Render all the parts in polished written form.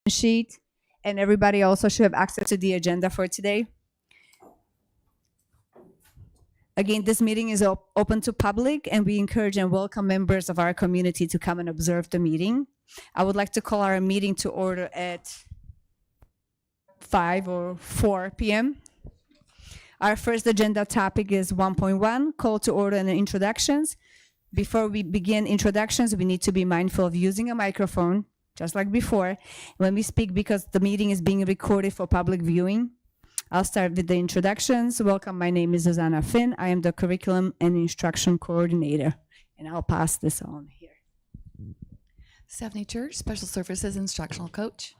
sheet, and everybody also should have access to the agenda for today. Again, this meeting is open to public, and we encourage and welcome members of our community to come and observe the meeting. I would like to call our meeting to order at 5 or 4 p.m. Our first agenda topic is 1.1, call to order and introductions. Before we begin introductions, we need to be mindful of using a microphone, just like before, when we speak, because the meeting is being recorded for public viewing. I'll start with the introductions. Welcome, my name is Susanna Finn. I am the Curriculum and Instruction Coordinator, and I'll pass this on here. Stephanie Church, Special Services Instructional Coach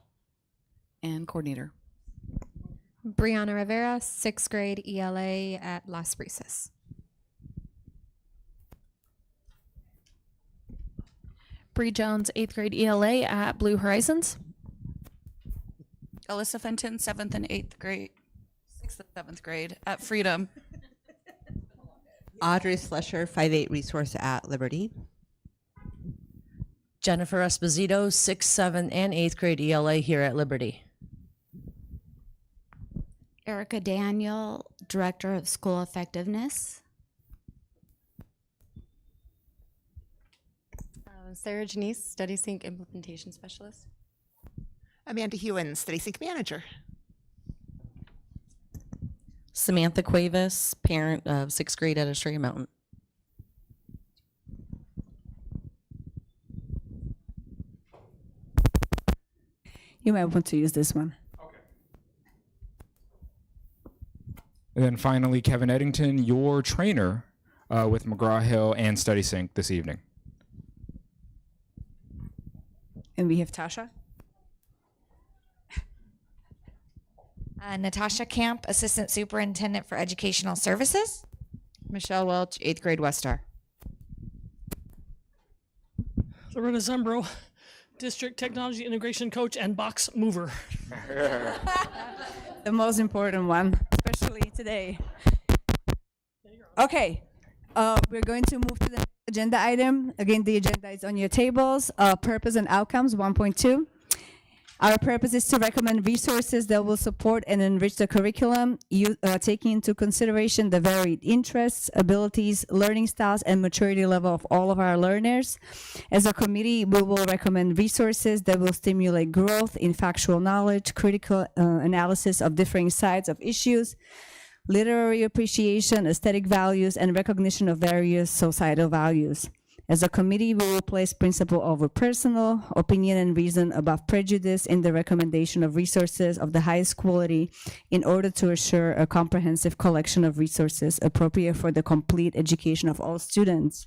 and Coordinator. Brianna Rivera, 6th grade ELA at Las Brisas. Bree Jones, 8th grade ELA at Blue Horizons. Alyssa Fenton, 7th and 8th grade, 6th and 7th grade at Freedom. Audrey Slusher, 5-8 resource at Liberty. Jennifer Esposito, 6th, 7th, and 8th grade ELA here at Liberty. Erica Daniel, Director of School Effectiveness. Sarah Janice, Study Sync Implementation Specialist. Amanda Hewen, Study Sync Manager. Samantha Cuevas, parent of 6th grade at Estrella Mountain. You might want to use this one. And then finally, Kevin Eddington, your trainer with McGraw-Hill and Study Sync this evening. And we have Tasha. Natasha Camp, Assistant Superintendent for Educational Services. Michelle Welch, 8th grade West Star. Loretta Zembro, District Technology Integration Coach and Box Mover. The most important one, especially today. Okay, we're going to move to the agenda item. Again, the agenda is on your tables. Purpose and outcomes, 1.2. Our purpose is to recommend resources that will support and enrich the curriculum, taking into consideration the varied interests, abilities, learning styles, and maturity level of all of our learners. As a committee, we will recommend resources that will stimulate growth in factual knowledge, critical analysis of differing sides of issues, literary appreciation, aesthetic values, and recognition of various societal values. As a committee, we will place principle over personal, opinion and reason above prejudice in the recommendation of resources of the highest quality in order to assure a comprehensive collection of resources appropriate for the complete education of all students.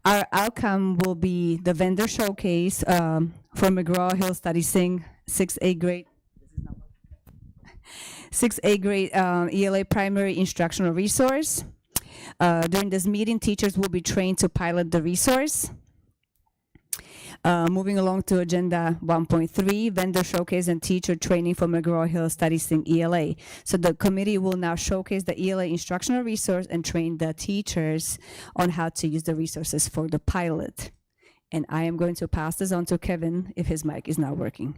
Our outcome will be the vendor showcase for McGraw-Hill Study Sync 6th grade. 6th grade ELA primary instructional resource. During this meeting, teachers will be trained to pilot the resource. Moving along to agenda 1.3, vendor showcase and teacher training for McGraw-Hill Study Sync ELA. So the committee will now showcase the ELA instructional resource and train the teachers on how to use the resources for the pilot. And I am going to pass this on to Kevin if his mic is not working.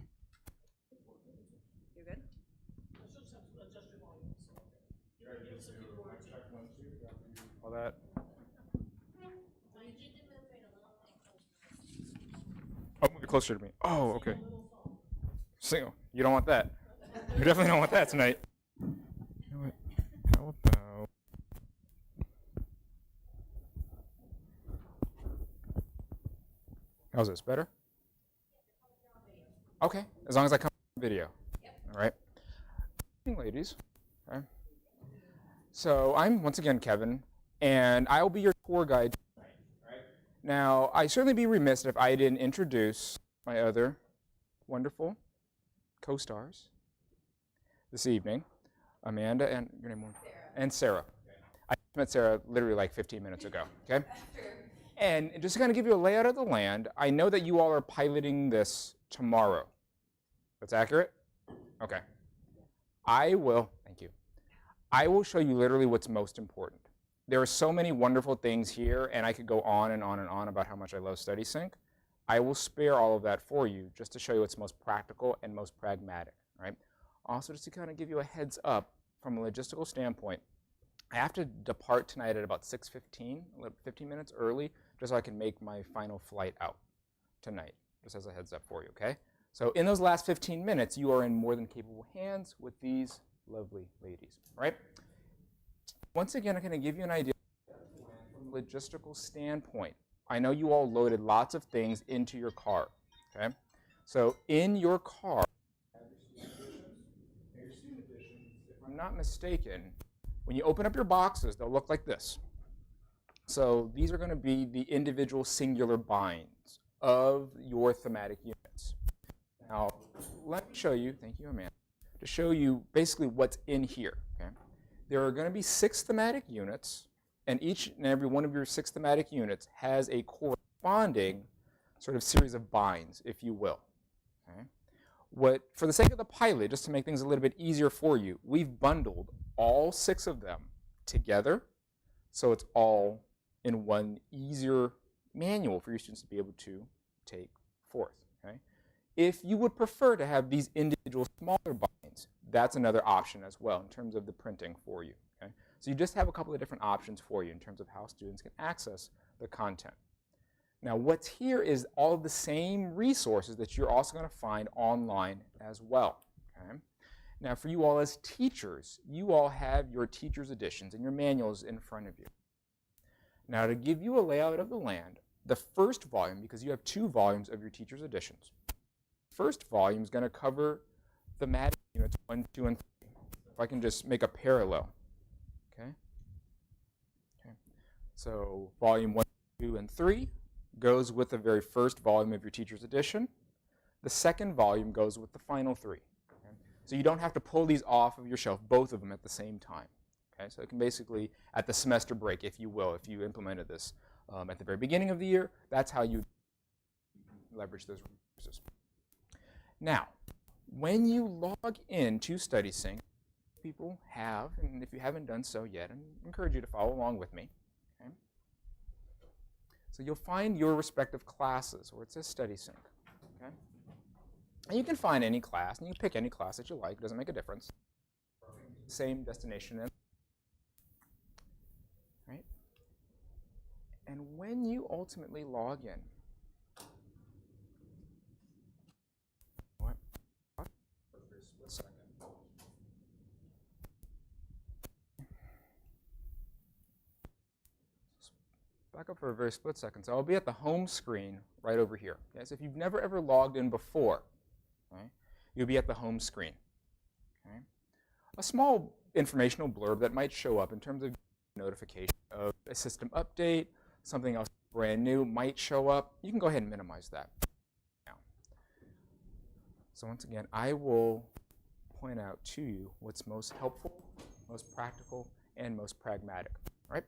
That. Oh, move it closer to me. Oh, okay. So, you don't want that. You definitely don't want that tonight. You know what? How about... How's this? Better? Okay, as long as I come on video. All right. Good evening, ladies. Okay. So, I'm once again Kevin, and I will be your tour guide tonight. Right? Now, I'd certainly be remiss if I didn't introduce my other wonderful co-stars this evening, Amanda and your name, and Sarah. I met Sarah literally like 15 minutes ago. Okay. And just to kind of give you a layout of the land, I know that you all are piloting this tomorrow. That's accurate? Okay. Thank you. I will show you literally what's most important. There are so many wonderful things here, and I could go on and on and on about how much I love Study Sync. I will spare all of that for you just to show you what's most practical and most pragmatic, right? Also, just to kind of give you a heads up from a logistical standpoint, I have to depart tonight at about 6:15, 15 minutes early, just so I can make my final flight out tonight, just as a heads up for you, okay? So in those last 15 minutes, you are in more than capable hands with these lovely ladies, right? Once again, I'm going to give you an idea from a logistical standpoint. I know you all loaded lots of things into your car, okay? So in your car, your student editions, if I'm not mistaken, when you open up your boxes, they'll look like this. So these are going to be the individual singular binds of your thematic units. Now, let me show you, thank you, Amanda, to show you basically what's in here. Okay? There are going to be 6 thematic units, and each and every one of your 6 thematic units has a corresponding sort of series of binds, if you will. Okay? For the sake of the pilot, just to make things a little bit easier for you, we've bundled all 6 of them together, so it's all in one easier manual for your students to be able to take forth. Okay? If you would prefer to have these individual smaller binds, that's another option as well in terms of the printing for you. Okay? So you just have a couple of different options for you in terms of how students can access the content. Now what's here is all of the same resources that you're also going to find online as well. Okay? Now for you all as teachers, you all have your teacher's editions and your manuals in front of you. Now to give you a layout of the land, the first volume, because you have 2 volumes of your teacher's editions, first volume is going to cover thematic units 1, 2, and 3. If I can just make a parallel. Okay? So volume 1, 2, and 3 goes with the very first volume of your teacher's edition. The second volume goes with the final 3. Okay? So you don't have to pull these off of your shelf, both of them at the same time. Okay? So it can basically, at the semester break, if you will, if you implemented this at the very beginning of the year, that's how you leverage those resources. Now, when you log into StudySync, people have, and if you haven't done so yet, I encourage you to follow along with me. Okay? So you'll find your respective classes where it says StudySync. Okay? And you can find any class, and you can pick any class that you like. It doesn't make a difference. Same destination. Right? And when you ultimately log in, back up for a very split second. So I'll be at the home screen right over here. Okay? So if you've never ever logged in before, okay, you'll be at the home screen. Okay? A small informational blurb that might show up in terms of notification of a system update, something else brand new might show up. You can go ahead and minimize that now. So once again, I will point out to you what's most helpful, most practical, and most pragmatic. Right?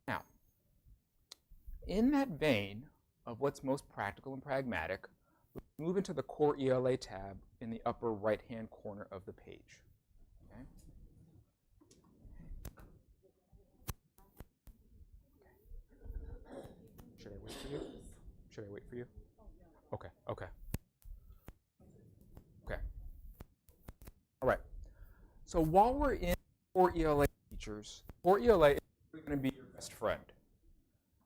Now, in that vein of what's most practical and pragmatic, let's move into the Core ELA tab in the upper right-hand corner of the page. Okay? Should I wait for you? Should I wait for you? Okay, okay. Okay. All right. So while we're in Core ELA features, Core ELA is going to be your best friend,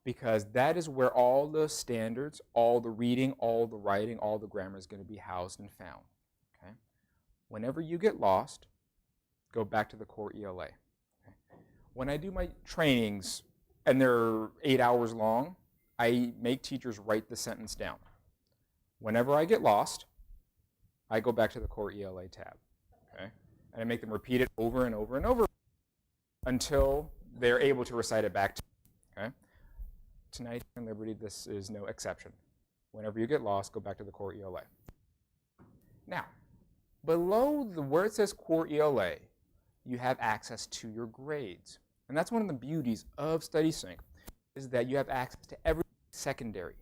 because that is where all the standards, all the reading, all the writing, all the grammar is going to be housed and found. Okay? Whenever you get lost, go back to the Core ELA. Okay? When I do my trainings, and they're 8 hours long, I make teachers write the sentence down. Whenever I get lost, I go back to the Core ELA tab. Okay? And I make them repeat it over and over and over until they're able to recite it back to me. Okay? Tonight in Liberty, this is no exception. Whenever you get lost, go back to the Core ELA. Now, below where it says Core ELA, you have access to your grades. And that's one of the beauties of StudySync, is that you have access to every secondary.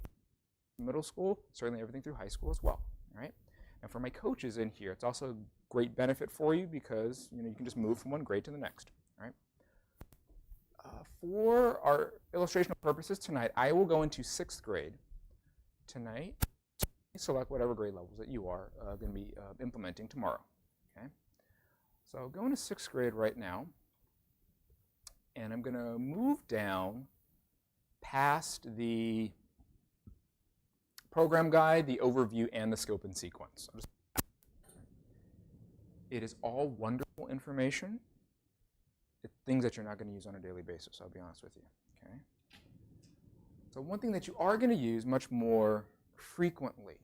Middle school, certainly everything through high school as well. All right? And for my coaches in here, it's also a great benefit for you because you can just move from one grade to the next. All right? For our illustrational purposes tonight, I will go into 6th grade tonight. Select whatever grade levels that you are going to be implementing tomorrow. Okay. So going to 6th grade right now, and I'm going to move down past the program guide, the overview, and the scope and sequence. It is all wonderful information. It's things that you're not going to use on a daily basis, I'll be honest with you. Okay. So one thing that you are going to use much more frequently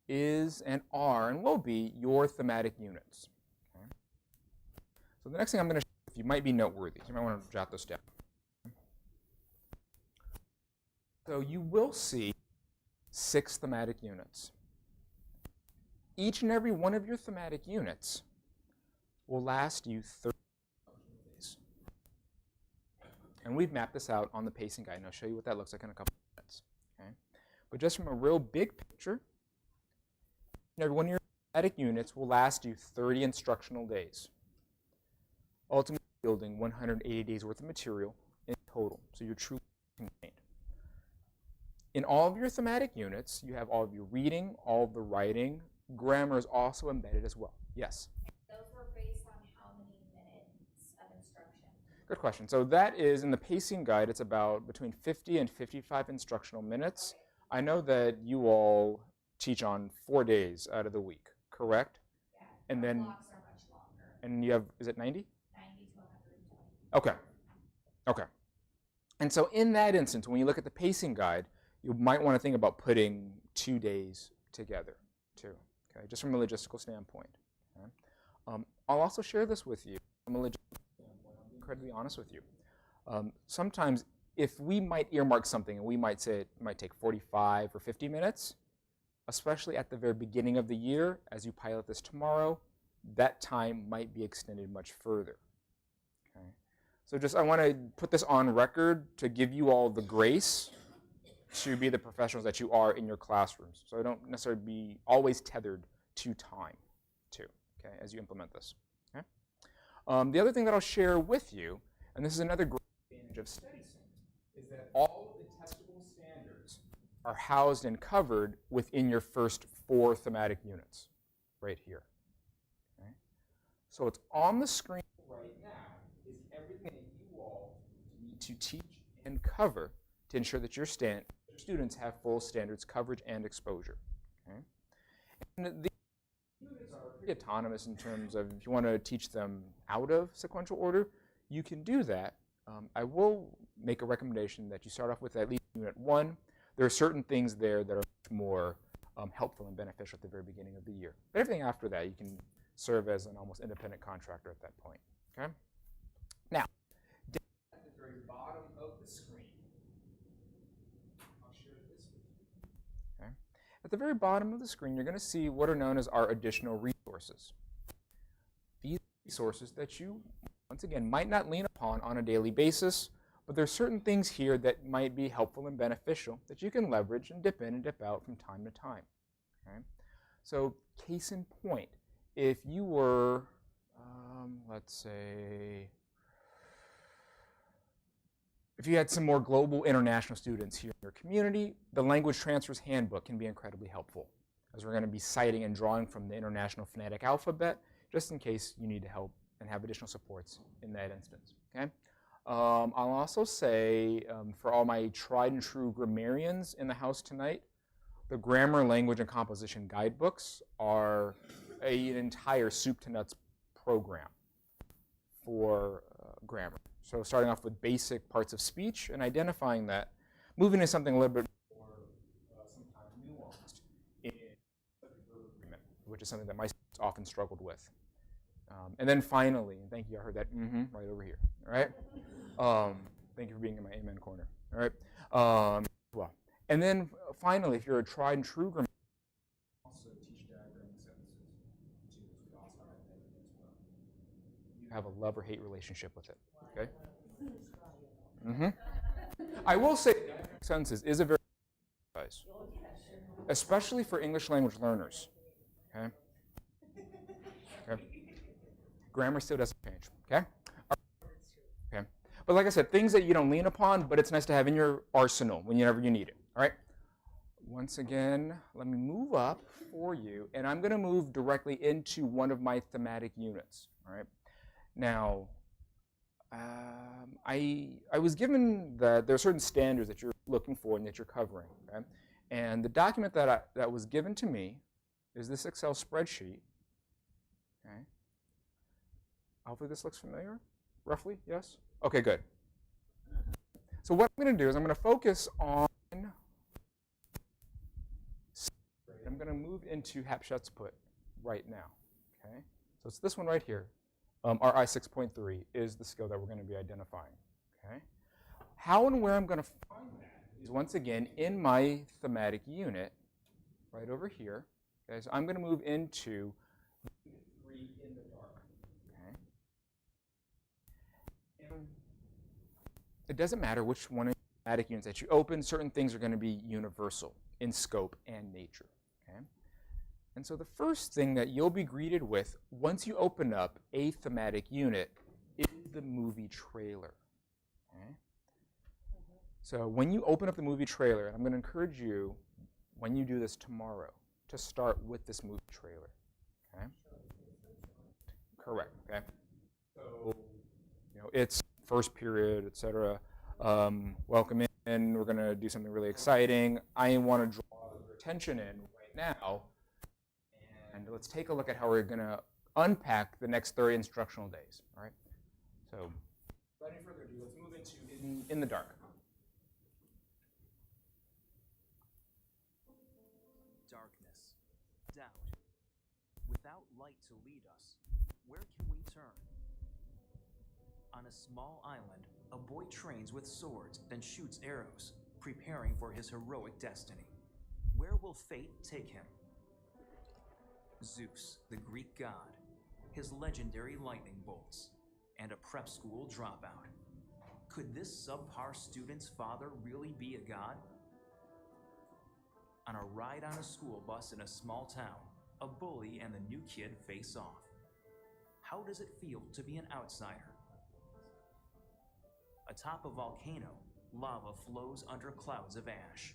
is and are and will be your thematic units. Okay. So the next thing I'm going to show you might be noteworthy. You might want to jot this down. So you will see 6 thematic units. Each and every one of your thematic units will last you 30 days. And we've mapped this out on the pacing guide, and I'll show you what that looks like in a couple of minutes. Okay? But just from a real big picture, every one of your thematic units will last you 30 instructional days, ultimately yielding 180 days worth of material in total, so you're truly contained. In all of your thematic units, you have all of your reading, all of the writing. Grammar is also embedded as well. Yes? Those were based on how many minutes of instruction? Good question. So that is, in the pacing guide, it's about between 50 and 55 instructional minutes. I know that you all teach on 4 days out of the week, correct? Yeah. And then, blocks are much longer. and you have, is it 90? 90 to 120. Okay. Okay. And so in that instance, when you look at the pacing guide, you might want to think about putting 2 days together, too. Okay, just from a logistical standpoint. Okay? I'll also share this with you from a logistical standpoint. I'll be incredibly honest with you. Sometimes if we might earmark something and we might say it might take 45 or 50 minutes, especially at the very beginning of the year, as you pilot this tomorrow, that time might be extended much further. Okay? So just I want to put this on record to give you all the grace to be the professionals that you are in your classrooms. So I don't necessarily be always tethered to time, too, okay, as you implement this. Okay? The other thing that I'll share with you, and this is another great advantage of StudySync, is that all of the testable standards are housed and covered within your first 4 thematic units, right here. Okay? So what's on the screen right now is everything that you all need to teach and cover to ensure that your students have full standards coverage and exposure. Okay? And the units are pretty autonomous in terms of if you want to teach them out of sequential order, you can do that. I will make a recommendation that you start off with at least Unit 1. There are certain things there that are much more helpful and beneficial at the very beginning of the year. But everything after that, you can serve as an almost independent contractor at that point. Okay? Now, down at the very bottom of the screen, at the very bottom of the screen, you're going to see what are known as our additional resources. These resources that you, once again, might not lean upon on a daily basis, but there are certain things here that might be helpful and beneficial that you can leverage and dip in and dip out from time to time. Okay? So, case in point, if you were, let's say, if you had some more global international students here in your community, the Language Transfers Handbook can be incredibly helpful, as we're going to be citing and drawing from the International Phonetic Alphabet, just in case you need to help and have additional supports in that instance. Okay? I'll also say, for all my tried and true grammarians in the house tonight, the Grammar, Language, and Composition guidebooks are an entire soup to nuts program for grammar. So starting off with basic parts of speech and identifying that, moving to something a little bit more sometimes nuanced in verb agreement, which is something that my students often struggled with. And then finally, and thank you, I heard that right over here, all right? Thank you for being in my amen corner, all right? Well, and then finally, if you're a tried and true grammarian, also teach diagramming sentences too, which we also have that as well. You have a love or hate relationship with it. Okay. I will say diagramming sentences is a very exercise, especially for English language learners. Okay. Okay. Grammar still doesn't change. Okay. Okay. But like I said, things that you don't lean upon, but it's nice to have in your arsenal whenever you need it. All right. once again, let me move up for you, and I'm going to move directly into one of my thematic units. All right. Now, I was given that there are certain standards that you're looking for and that you're covering. Okay? And the document that was given to me is this Excel spreadsheet. Okay. Hopefully this looks familiar, roughly, yes? Okay, good. So what I'm going to do is I'm going to focus on, I'm going to move into Hatshepsut right now, okay? So it's this one right here. RI 6.3 is the skill that we're going to be identifying, okay? How and where I'm going to find that is once again in my thematic unit, right over here. Okay, so I'm going to move into 3 in the dark, okay? And it doesn't matter which one of the thematic units that you open, certain things are going to be universal in scope and nature, okay? And so the first thing that you'll be greeted with once you open up a thematic unit is the movie trailer, okay? So when you open up the movie trailer, and I'm going to encourage you, when you do this tomorrow, to start with this movie trailer, okay? Correct, okay? So, you know, it's first period, etc. Welcome in. We're going to do something really exciting. I want to draw your attention in right now, and let's take a look at how we're going to unpack the next 30 instructional days, all right? So without any further ado, let's move into in the dark. Darkness, doubt. Without light to lead us, where can we turn? On a small island, a boy trains with swords, then shoots arrows, preparing for his heroic destiny. Where will fate take him? Zeus, the Greek god, his legendary lightning bolts, and a prep school dropout. Could this subpar student's father really be a god? On a ride on a school bus in a small town, a bully and the new kid face off. How does it feel to be an outsider? Atop a volcano, lava flows under clouds of ash,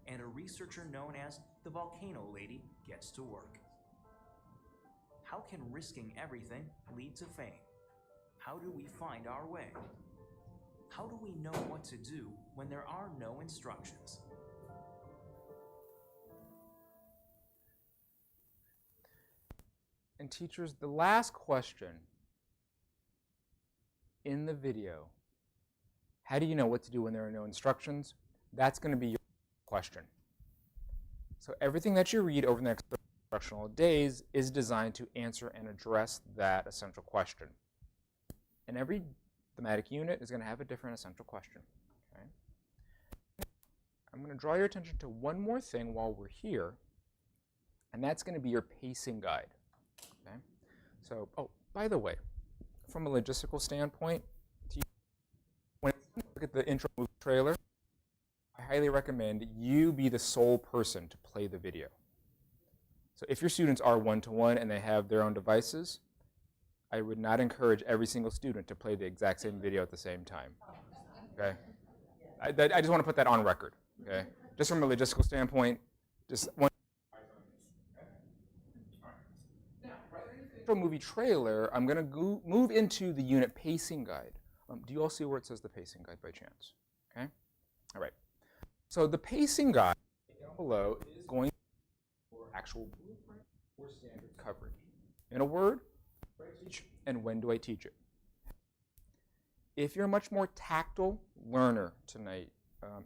and a researcher known as the Volcano Lady gets to work. How can risking everything lead to fame? How do we find our way? How do we know what to do when there are no instructions? And teachers, the last question in the video, how do you know what to do when there are no instructions? That's going to be your question. So everything that you read over the next instructional days is designed to answer and address that essential question. And every thematic unit is going to have a different essential question. Okay? I'm going to draw your attention to one more thing while we're here, and that's going to be your pacing guide. Okay? So, oh, by the way, from a logistical standpoint, when you look at the intro movie trailer, I highly recommend you be the sole person to play the video. So if your students are one-to-one and they have their own devices, I would not encourage every single student to play the exact same video at the same time. Okay? I just want to put that on record. Okay? Just from a logistical standpoint, just one. Now, movie trailer, I'm going to move into the unit pacing guide. Do you all see where it says the pacing guide by chance? Okay? All right. So the pacing guide down below is going to be for actual blueprint or standard coverage. In a word, what do I teach and when do I teach it? If you're a much more tactile learner tonight,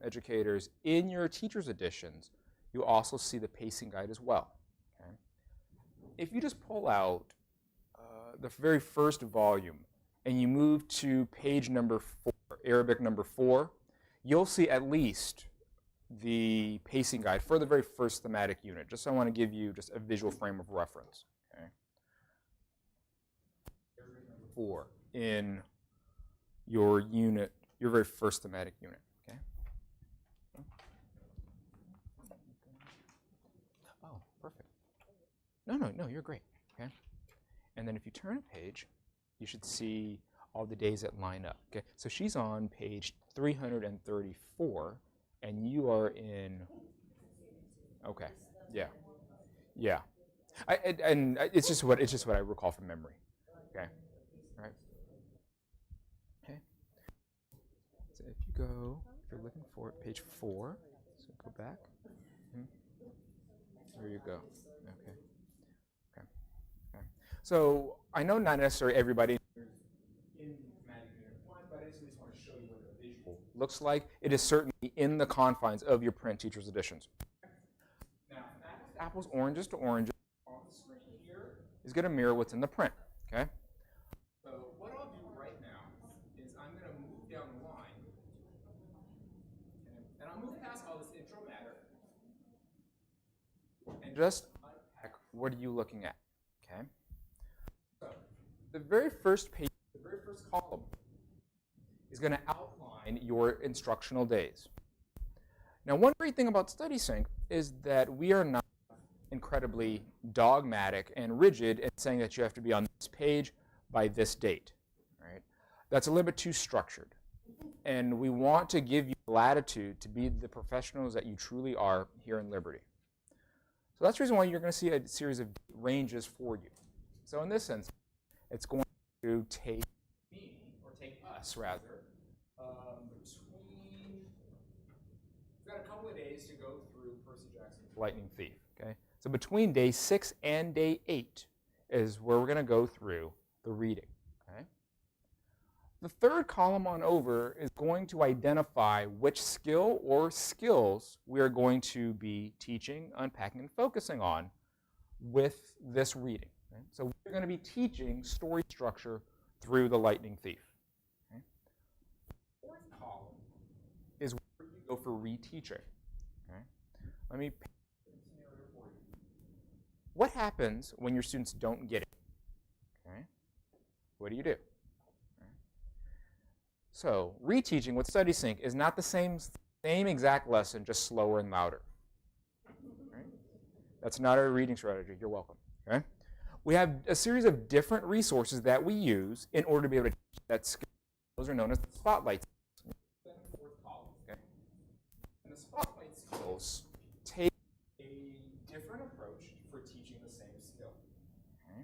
educators, in your teacher's editions, you'll also see the pacing guide as well. Okay? If you just pull out the very first volume and you move to page number 4, Arabic number 4, you'll see at least the pacing guide for the very first thematic unit. Just so I want to give you just a visual frame of reference. Okay? Arabic number 4 in your unit, your very first thematic unit. Okay? Oh, perfect. No, you're great. Okay? And then if you turn a page, you should see all the days that line up. Okay? So she's on page 334, and you are in Okay. Yeah. Yeah. And it's just what I recall from memory. Okay. All right. Okay. So if you're looking for it, page 4, so go back. There you go. Okay. Okay. Okay. So I know not necessarily everybody in Mathematics Unit 1, but I just want to show you what a visual looks like. It is certainly in the confines of your print teacher's editions. Now, apples, oranges to oranges on the screen here is going to mirror what's in the print. Okay. So what I'll do right now is I'm going to move down the line, okay, and I'll move past all this intro matter and just unpack what are you looking at. Okay. So the very first page, the very first column is going to outline your instructional days. Now, one great thing about StudySync is that we are not incredibly dogmatic and rigid in saying that you have to be on this page by this date. Right? That's a little bit too structured. And we want to give you latitude to be the professionals that you truly are here in Liberty. So that's the reason why you're going to see a series of ranges for you. So in this sense, it's going to take me, or take us rather, we've got a couple of days to go through Percy Jackson's Lightning Thief. Okay? So between day 6 and day 8 is where we're going to go through the reading. Okay? The third column on over is going to identify which skill or skills we are going to be teaching, unpacking, and focusing on with this reading. Okay? So we're going to be teaching story structure through the Lightning Thief. Okay? The fourth column is where you go for reteaching. Okay? Let me paint a scenario for you. What happens when your students don't get it? Okay? What do you do? So reteaching with StudySync is not the same exact lesson, just slower and louder. Right? That's not our reading strategy. You're welcome. Okay? We have a series of different resources that we use in order to be able to teach that skill. Those are known as the spotlights. Okay? And the spotlight skills take a different approach for teaching the same skill. Okay?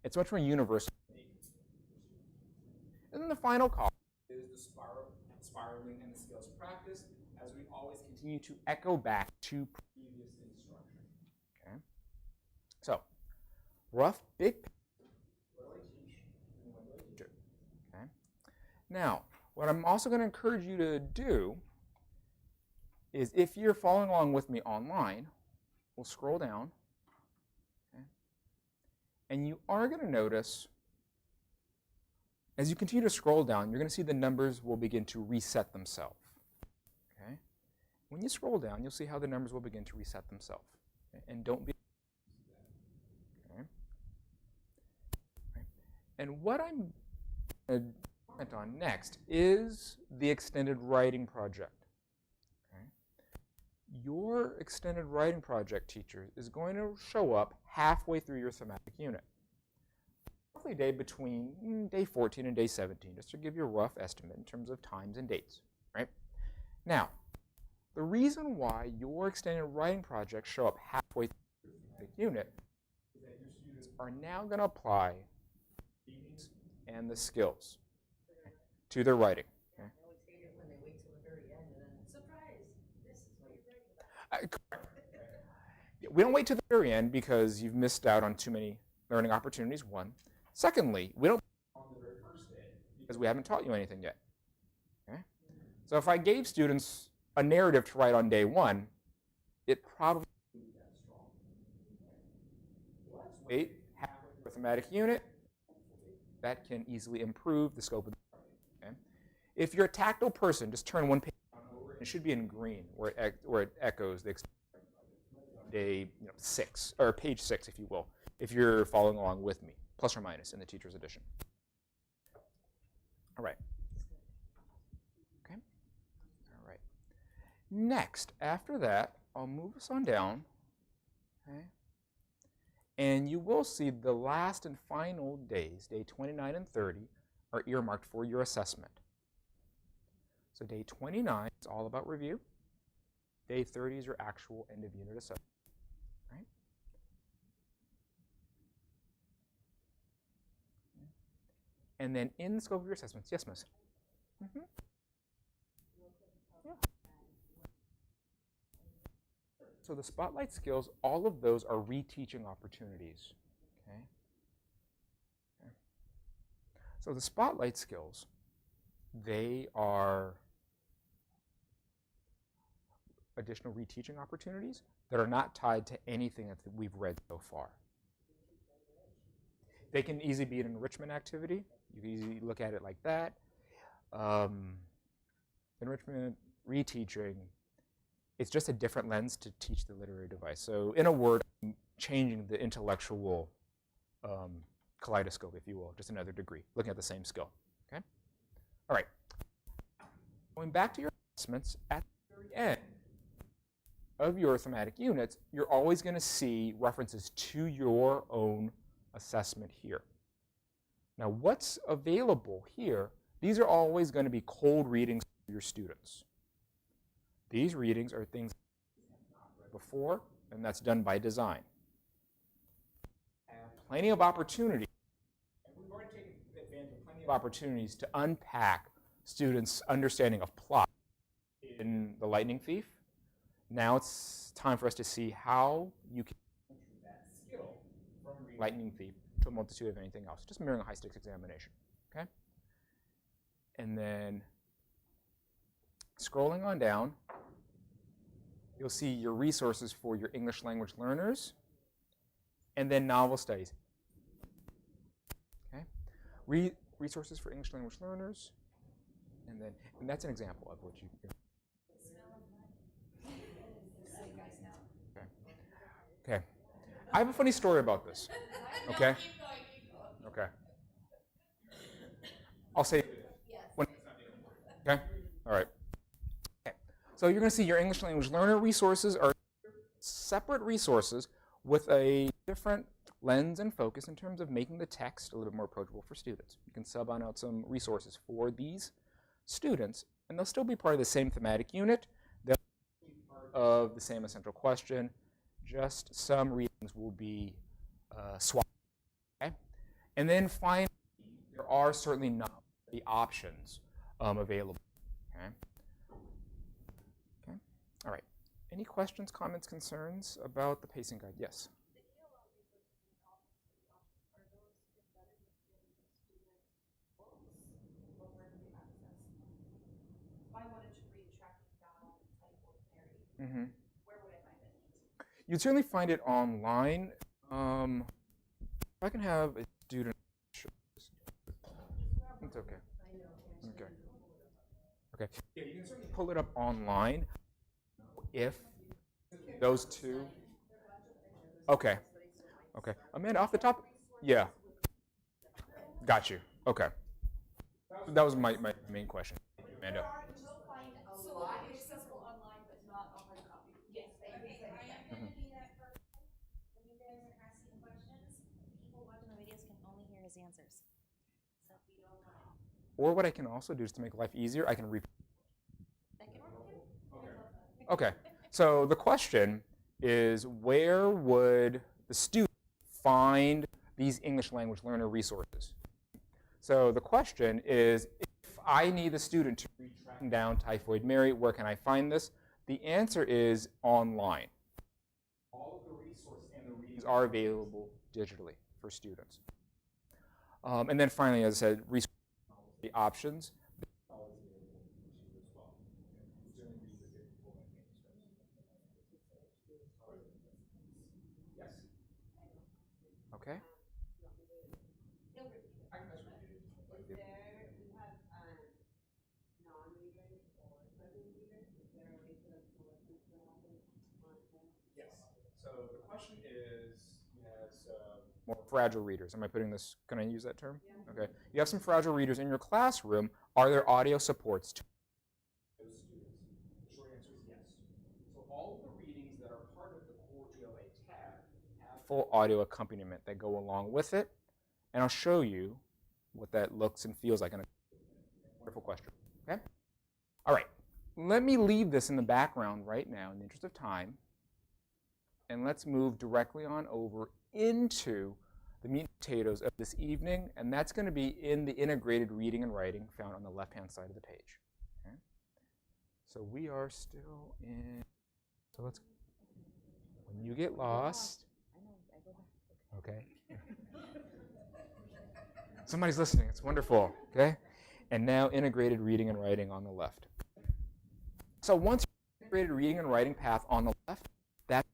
It's much more universal. And then the final column is the spiraling and the skills practice, as we always continue to echo back to previous instruction. Okay? So, rough, big picture. What do I teach and when do I teach it? Okay? Now, what I'm also going to encourage you to do is, if you're following along with me online, we'll scroll down. Okay? And you are going to notice, as you continue to scroll down, you're going to see the numbers will begin to reset themselves. Okay? When you scroll down, you'll see how the numbers will begin to reset themselves. Okay? And don't be. Okay? Right. And what I'm going to comment on next is the extended writing project. Okay? Your extended writing project, teacher, is going to show up halfway through your thematic unit. Day between day 14 and day 17, just to give you a rough estimate in terms of times and dates. Right? Now, the reason why your extended writing projects show up halfway through the unit is that your students are now going to apply these and the skills to their writing. Okay? We don't wait till the very end because you've missed out on too many learning opportunities, one. Secondly, we don't on the very first day because we haven't taught you anything yet. Okay? So if I gave students a narrative to write on day 1, it probably wouldn't be that strong. Let's wait halfway through a thematic unit. That can easily improve the scope of the writing. Okay? If you're a tactile person, just turn one page over. It should be in green where it echoes the day 6, or page 6, if you will, if you're following along with me, plus or minus in the teacher's edition. All right. Okay. All right. Next, after that, I'll move us on down. Okay. And you will see the last and final days, day 29 and 30, are earmarked for your assessment. So day 29 is all about review. Day 30 is your actual end of unit assessment, right? And then in the scope of your assessments, yes, miss? Mm-hmm. Yeah. So the spotlight skills, all of those are reteaching opportunities, okay? So the spotlight skills, they are additional reteaching opportunities that are not tied to anything that we've read so far. They can easily be an enrichment activity. You can easily look at it like that. Enrichment, reteaching, it's just a different lens to teach the literary device. So in a word, changing the intellectual kaleidoscope, if you will, just another degree, looking at the same skill, okay? All right. Going back to your assessments, at the very end of your thematic units, you're always going to see references to your own assessment here. Now, what's available here, these are always going to be cold readings for your students. These readings are things before, and that's done by design. Plenty of opportunity. And we've already taken advantage of plenty of opportunities to unpack students' understanding of plot in The Lightning Thief. Now it's time for us to see how you can transfer that skill from Lightning Thief to a multitude of anything else, just mirroring a high-stakes examination, okay? And then scrolling on down, you'll see your resources for your English language learners, and then novel studies. Okay, resources for English language learners, and that's an example of what you. Okay. I have a funny story about this. Okay. Okay. I'll say when. Okay. All right. Okay. So you're going to see your English language learner resources are separate resources with a different lens and focus in terms of making the text a little bit more approachable for students. You can sub on out some resources for these students, and they'll still be part of the same thematic unit. They'll be part of the same essential question. Just some readings will be swapped. Okay? And then finally, there are certainly not the options available. Okay? Okay? All right. Any questions, comments, concerns about the pacing guide? Yes? Mm-hmm. Where would I find it? You'd certainly find it online. If I can have a student. It's okay. Okay. Okay. Yeah, you can certainly pull it up online. If those two. Okay. Okay. Amanda, off the top. Yeah. Got you. Okay. That was my main question. Amanda. Answers. So if you don't mind. Or what I can also do is to make life easier, I can repeat. That can work. Okay. So the question is, where would the student find these English language learner resources? So the question is, if I need the student to read Tracking Down Typhoid Mary, where can I find this? The answer is online. All of the resources and the readings are available digitally for students. And then finally, as I said, the options. Yes. Okay. Yes. So the question is, you have more fragile readers. Am I putting this, can I use that term? Yeah. Okay. You have some fragile readers in your classroom. Are there audio supports to those students? The short answer is yes. So all of the readings that are part of the core ELA tab have full audio accompaniment that go along with it. And I'll show you what that looks and feels like in a wonderful question. Okay? All right. let me leave this in the background right now in the interest of time, and let's move directly on over into the meat and potatoes of this evening, and that's going to be in the integrated reading and writing found on the left-hand side of the page. Okay? So we are still in, so let's, when you get lost, okay? Somebody's listening, it's wonderful, okay? And now integrated reading and writing on the left. So once you're integrated reading and writing path on the left, that's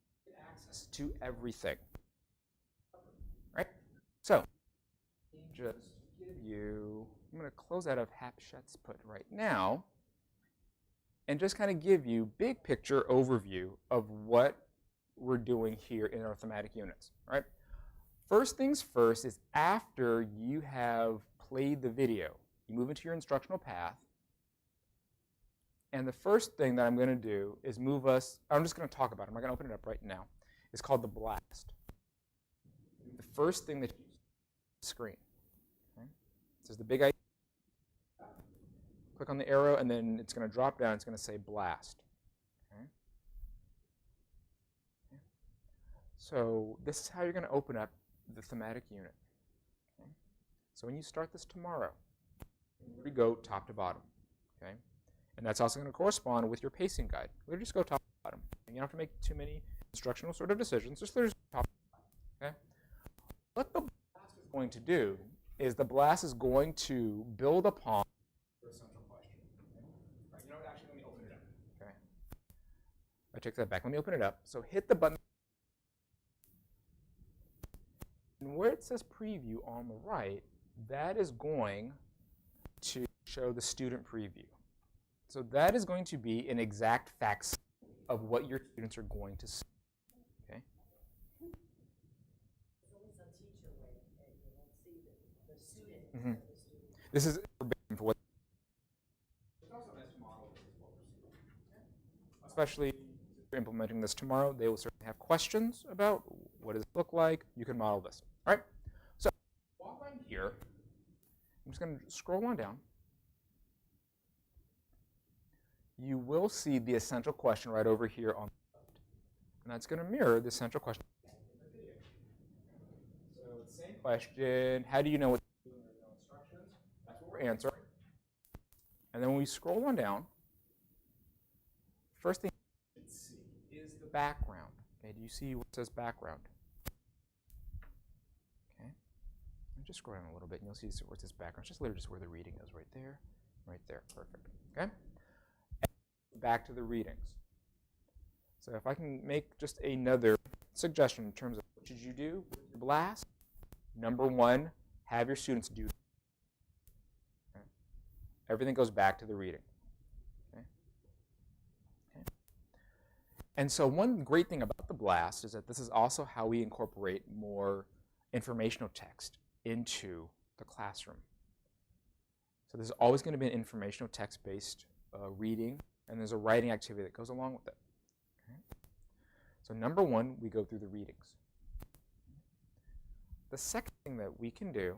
access to everything. Right? So just give you, I'm going to close out of Hapshet's put right now and just kind of give you big picture overview of what we're doing here in our thematic units. Right? First things first is after you have played the video, you move into your instructional path. And the first thing that I'm going to do is move us, I'm just going to talk about it, I'm not going to open it up right now. It's called the blast. The first thing that you see on the screen. Okay? This is the big idea. Click on the arrow, and then it's going to drop down. It's going to say blast. Okay? Okay. So this is how you're going to open up the thematic unit. Okay? So when you start this tomorrow, we go top to bottom. Okay? And that's also going to correspond with your pacing guide. We'll just go top to bottom. And you don't have to make too many instructional sort of decisions. Just there's top to bottom. Okay? What the blast is going to do is the blast is going to build upon your essential question. Okay? Right, you know what? Actually, let me open it up. Okay? I take that back. Let me open it up. So hit the button. And where it says preview on the right, that is going to show the student preview. So that is going to be an exact facsimile of what your students are going to see. Okay? Mm-hmm. This is forbidden for what. It's also nice to model this as well for students. Especially if you're implementing this tomorrow, they will certainly have questions about what does it look like. You can model this. All right? So while I'm here, I'm just going to scroll on down. You will see the essential question right over here on the left. And that's going to mirror the essential question in the video. So the same question, how do you know what to do when there's no instructions? That's what we're answering. And then when we scroll on down, first thing you should see is the background. Okay, do you see what says background? Okay. And just scroll down a little bit and you'll see where it says background. It's just literally just where the reading is right there. Right there. Perfect. Okay? Back to the readings. So if I can make just another suggestion in terms of what should you do with your blast, number one, have your students do that. Okay. Everything goes back to the reading. Okay. Okay. And so one great thing about the blast is that this is also how we incorporate more informational text into the classroom. So there's always going to be an informational text-based reading, and there's a writing activity that goes along with it. Okay? So number one, we go through the readings. The second thing that we can do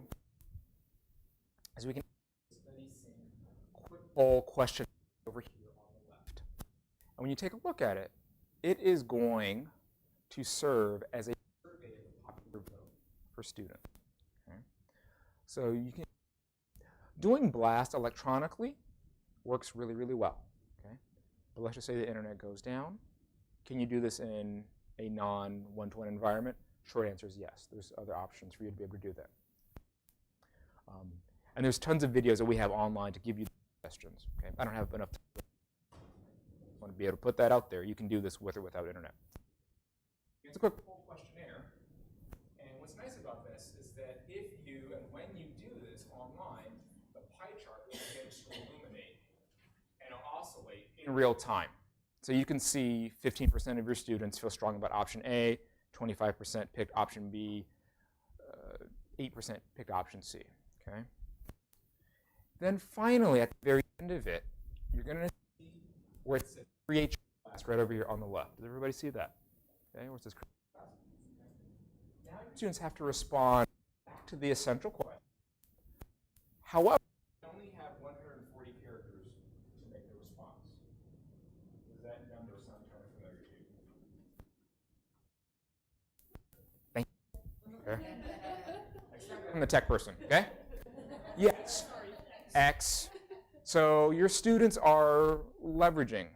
is we can study quick poll question over here on the left. And when you take a look at it, it is going to serve as a survey of the popular vote for students. Okay? So you can, doing blast electronically works really, really well. But let's just say the internet goes down. Can you do this in a non-one-to-one environment? Short answer is yes. There's other options for you to be able to do that. And there's tons of videos that we have online to give you suggestions. Okay? I don't have enough time. I want to be able to put that out there. You can do this with or without internet. It's a quick poll questionnaire. And what's nice about this is that if you and when you do this online, the pie chart will begin to illuminate and oscillate in real time. So you can see 15% of your students feel strong about option A, 25% picked option B, 8% picked option C. Okay. Then finally, at the very end of it, you're going to see where it says create class right over here on the left. Does everybody see that? Okay, where it says create class. Now students have to respond back to the essential question. However, they only have 140 characters to make their response. Okay? I'm the tech person, okay? Yes. X. So your students are leveraging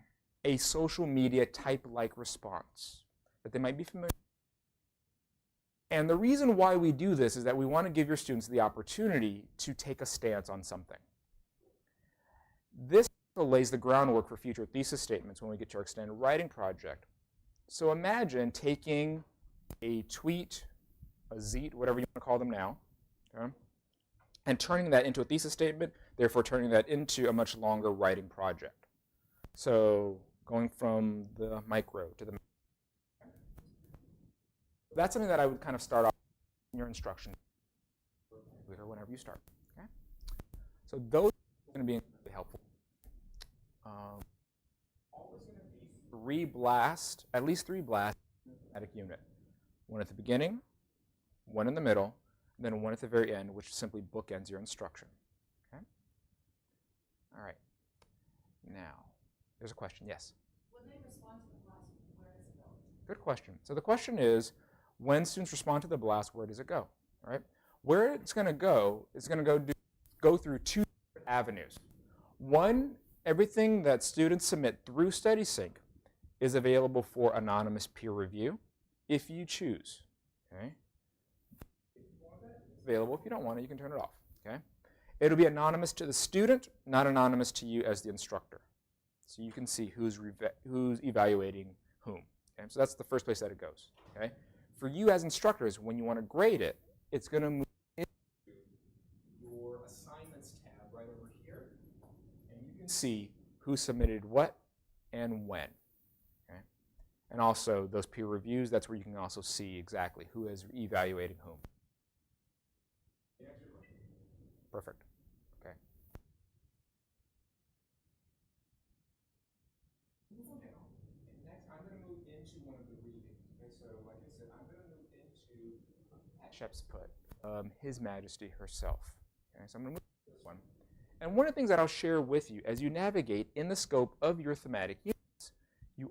a social media type-like response that they might be familiar with. And the reason why we do this is that we want to give your students the opportunity to take a stance on something. This lays the groundwork for future thesis statements when we get to our extended writing project. So imagine taking a tweet, a zeet, whatever you want to call them now, okay, and turning that into a thesis statement, therefore turning that into a much longer writing project. So going from the micro to the macro. That's something that I would kind of start off in your instruction or whenever you start. Okay? So those are going to be incredibly helpful. Always going to be at least three blasts in the thematic unit. One at the beginning, one in the middle, and then one at the very end, which simply bookends your instruction. Okay? All right. Now, there's a question. Yes? When they respond to the blast, where does it go? Good question. So the question is, when students respond to the blast, where does it go? All right? Where it's going to go is going to go through two avenues. One, everything that students submit through StudySync is available for anonymous peer review if you choose. Okay? If you want that, it's available. If you don't want it, you can turn it off. Okay? It'll be anonymous to the student, not anonymous to you as the instructor. So you can see who's evaluating whom. Okay? So that's the first place that it goes. Okay? For you as instructors, when you want to grade it, it's going to move into your assignments tab right over here, and you can see who submitted what and when. Okay? And also those peer reviews, that's where you can also see exactly who is evaluating whom. Perfect. Okay. Next, I'm going to move into one of the readings. Okay, so like I said, I'm going to move into Hatshepsut, His Majesty herself. Okay, so I'm going to move to this one. And one of the things that I'll share with you as you navigate in the scope of your thematic units, you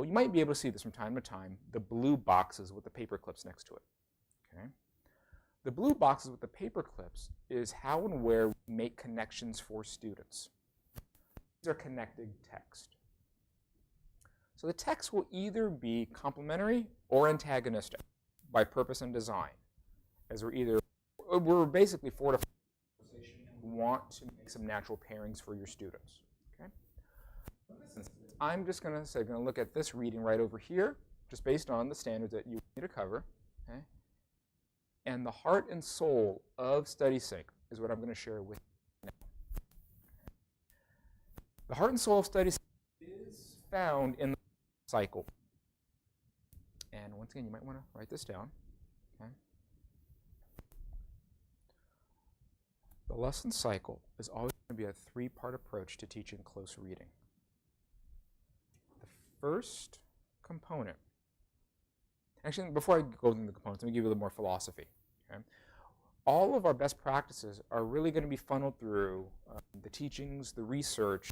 might be able to see this from time to time, the blue boxes with the paper clips next to it. Okay? The blue boxes with the paper clips is how and where we make connections for students. These are connected text. So the text will either be complementary or antagonistic by purpose and design, as we're basically fortifying the conversation and we want to make some natural pairings for your students. Okay? I'm just going to look at this reading right over here, just based on the standards that you need to cover. Okay? And the heart and soul of StudySync is what I'm going to share with you now. The heart and soul of StudySync is found in the cycle. And once again, you might want to write this down. Okay? The lesson cycle is always going to be a three-part approach to teaching close reading. The first component, actually, before I go into the components, let me give you a little more philosophy. Okay? All of our best practices are really going to be funneled through the teachings, the research,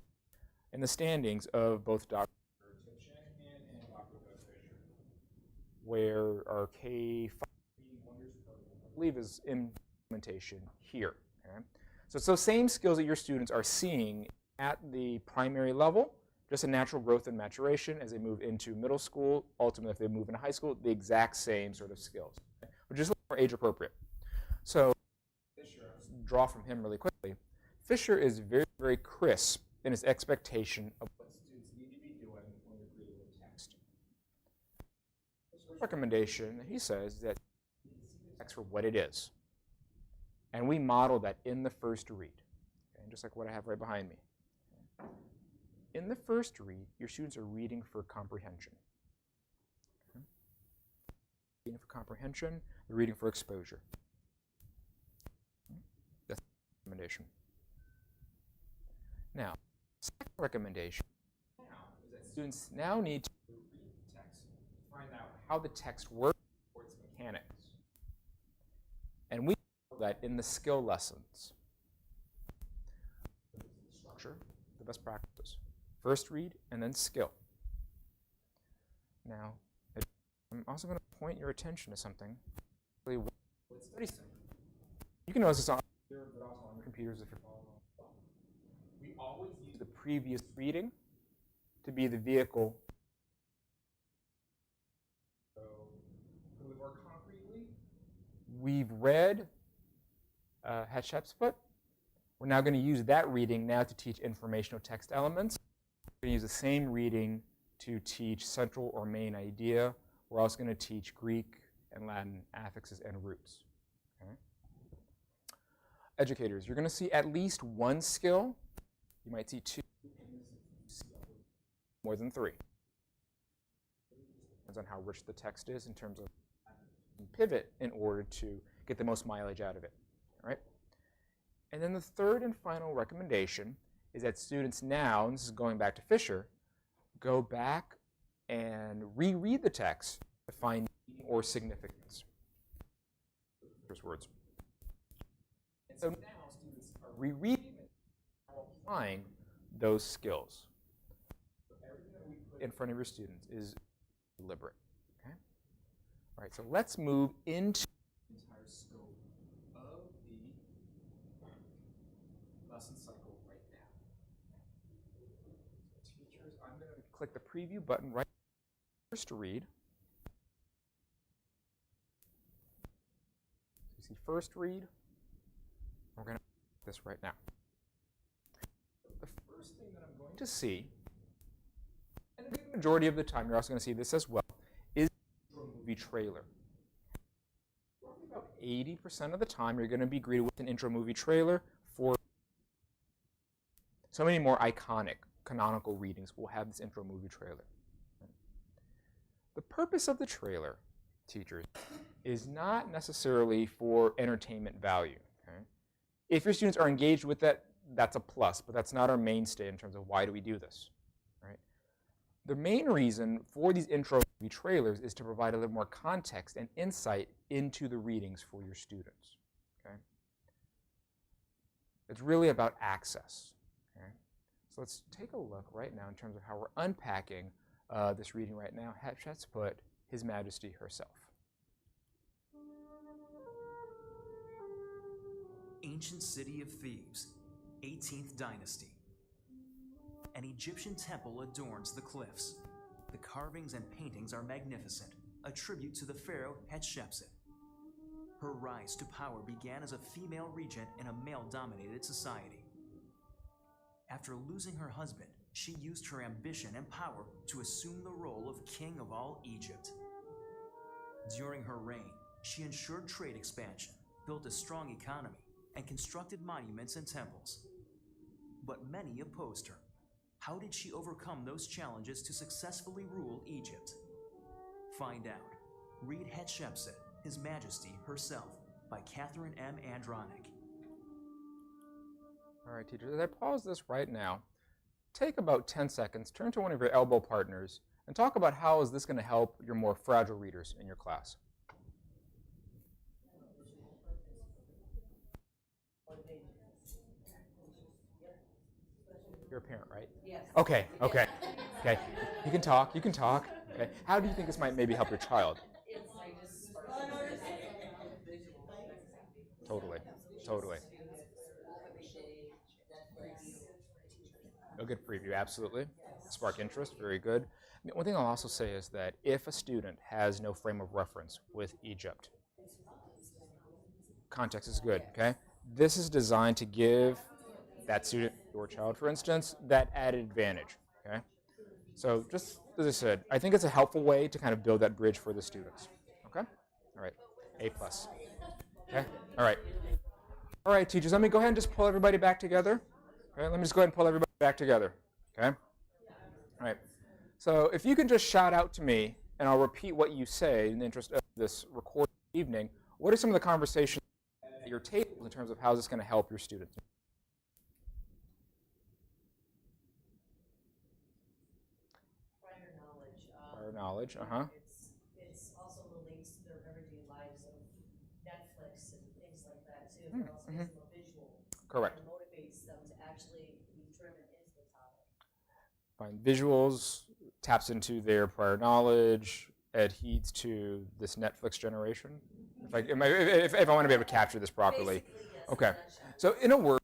and the standings of both Dr. and Dr. Fisher, where our K5 Reading Wonders program, I believe, is implementation here. Okay? So it's those same skills that your students are seeing at the primary level, just a natural growth and maturation as they move into middle school. Ultimately, if they move into high school, the exact same sort of skills, okay? But just a little more age appropriate. So Fisher, let's draw from him really quickly. Fisher is very, very crisp in his expectation of what students need to be doing when they're creating a text. His first recommendation, he says, that you can see the text for what it is. And we model that in the first read, okay? Just like what I have right behind me. Okay? In the first read, your students are reading for comprehension. Okay? Reading for comprehension, they're reading for exposure. Okay? That's the recommendation. Now, second recommendation is that students now need to read the text to find out how the text works or its mechanics. And we do that in the skill lessons. Structure, the best practices. First read and then skill. Now, I'm also going to point your attention to something really You can notice this on here, but also on your computers if you're following along. We always use the previous reading to be the vehicle. So, a little more concretely, we've read Hatshepsut. We're now going to use that reading now to teach informational text elements. We're going to use the same reading to teach central or main idea. We're also going to teach Greek and Latin affixes and roots. Okay? Educators, you're going to see at least one skill. You might see two, more than three. Depends on how rich the text is in terms of pivot in order to get the most mileage out of it. All right? And then the third and final recommendation is that students now, and this is going back to Fisher, go back and reread the text to find meaning or significance. First words. And so now students are rereading it and applying those skills. So everything that we put in front of your students is deliberate. Okay? All right, so let's move into the entire scope of the lesson cycle right now. So teachers, I'm going to click the preview button right first to read. So you see first read. We're going to do this right now. The first thing that I'm going to see, and the majority of the time you're also going to see this as well, is the movie trailer. About 80% of the time you're going to be greeted with an intro movie trailer for so many more iconic canonical readings will have this intro movie trailer. The purpose of the trailer, teachers, is not necessarily for entertainment value. Okay? If your students are engaged with that, that's a plus, but that's not our mainstay in terms of why do we do this. Right? The main reason for these intro movie trailers is to provide a little more context and insight into the readings for your students. Okay? It's really about access. Okay? So let's take a look right now in terms of how we're unpacking this reading right now. Hatshepsut, His Majesty herself. Ancient city of Thebes, 18th dynasty. An Egyptian temple adorns the cliffs. The carvings and paintings are magnificent, a tribute to the pharaoh Hatshepsut. Her rise to power began as a female regent in a male-dominated society. After losing her husband, she used her ambition and power to assume the role of king of all Egypt. During her reign, she ensured trade expansion, built a strong economy, and constructed monuments and temples. But many opposed her. How did she overcome those challenges to successfully rule Egypt? Find out. Read Hatshepsut, His Majesty herself, by Catherine M. Andronic. All right, teachers, as I pause this right now, take about 10 seconds, turn to one of your elbow partners, and talk about how is this going to help your more fragile readers in your class. You're a parent, right? Yes. Okay, okay, okay. You can talk, you can talk. Okay. How do you think this might maybe help your child? Totally, totally. A good preview, absolutely. Spark interest, very good. One thing I'll also say is that if a student has no frame of reference with Egypt, context is good, okay? This is designed to give that student, your child for instance, that added advantage, okay? So just as I said, I think it's a helpful way to kind of build that bridge for the students, okay? All right, A+. Okay, all right. All right, teachers, let me go ahead and just pull everybody back together. Okay, let me just go ahead and pull everybody back together, okay? All right, so if you can just shout out to me, and I'll repeat what you say in the interest of this recorded evening, what are some of the conversations at your tables in terms of how is this going to help your students? Prior knowledge, It's also the links to their everyday lives of Netflix and things like that too. It also gives them a visual. Correct. And motivates them to actually be driven into the topic. Fine. Visuals taps into their prior knowledge, adheres to this Netflix generation? If I want to be able to capture this properly. Okay. So in a word,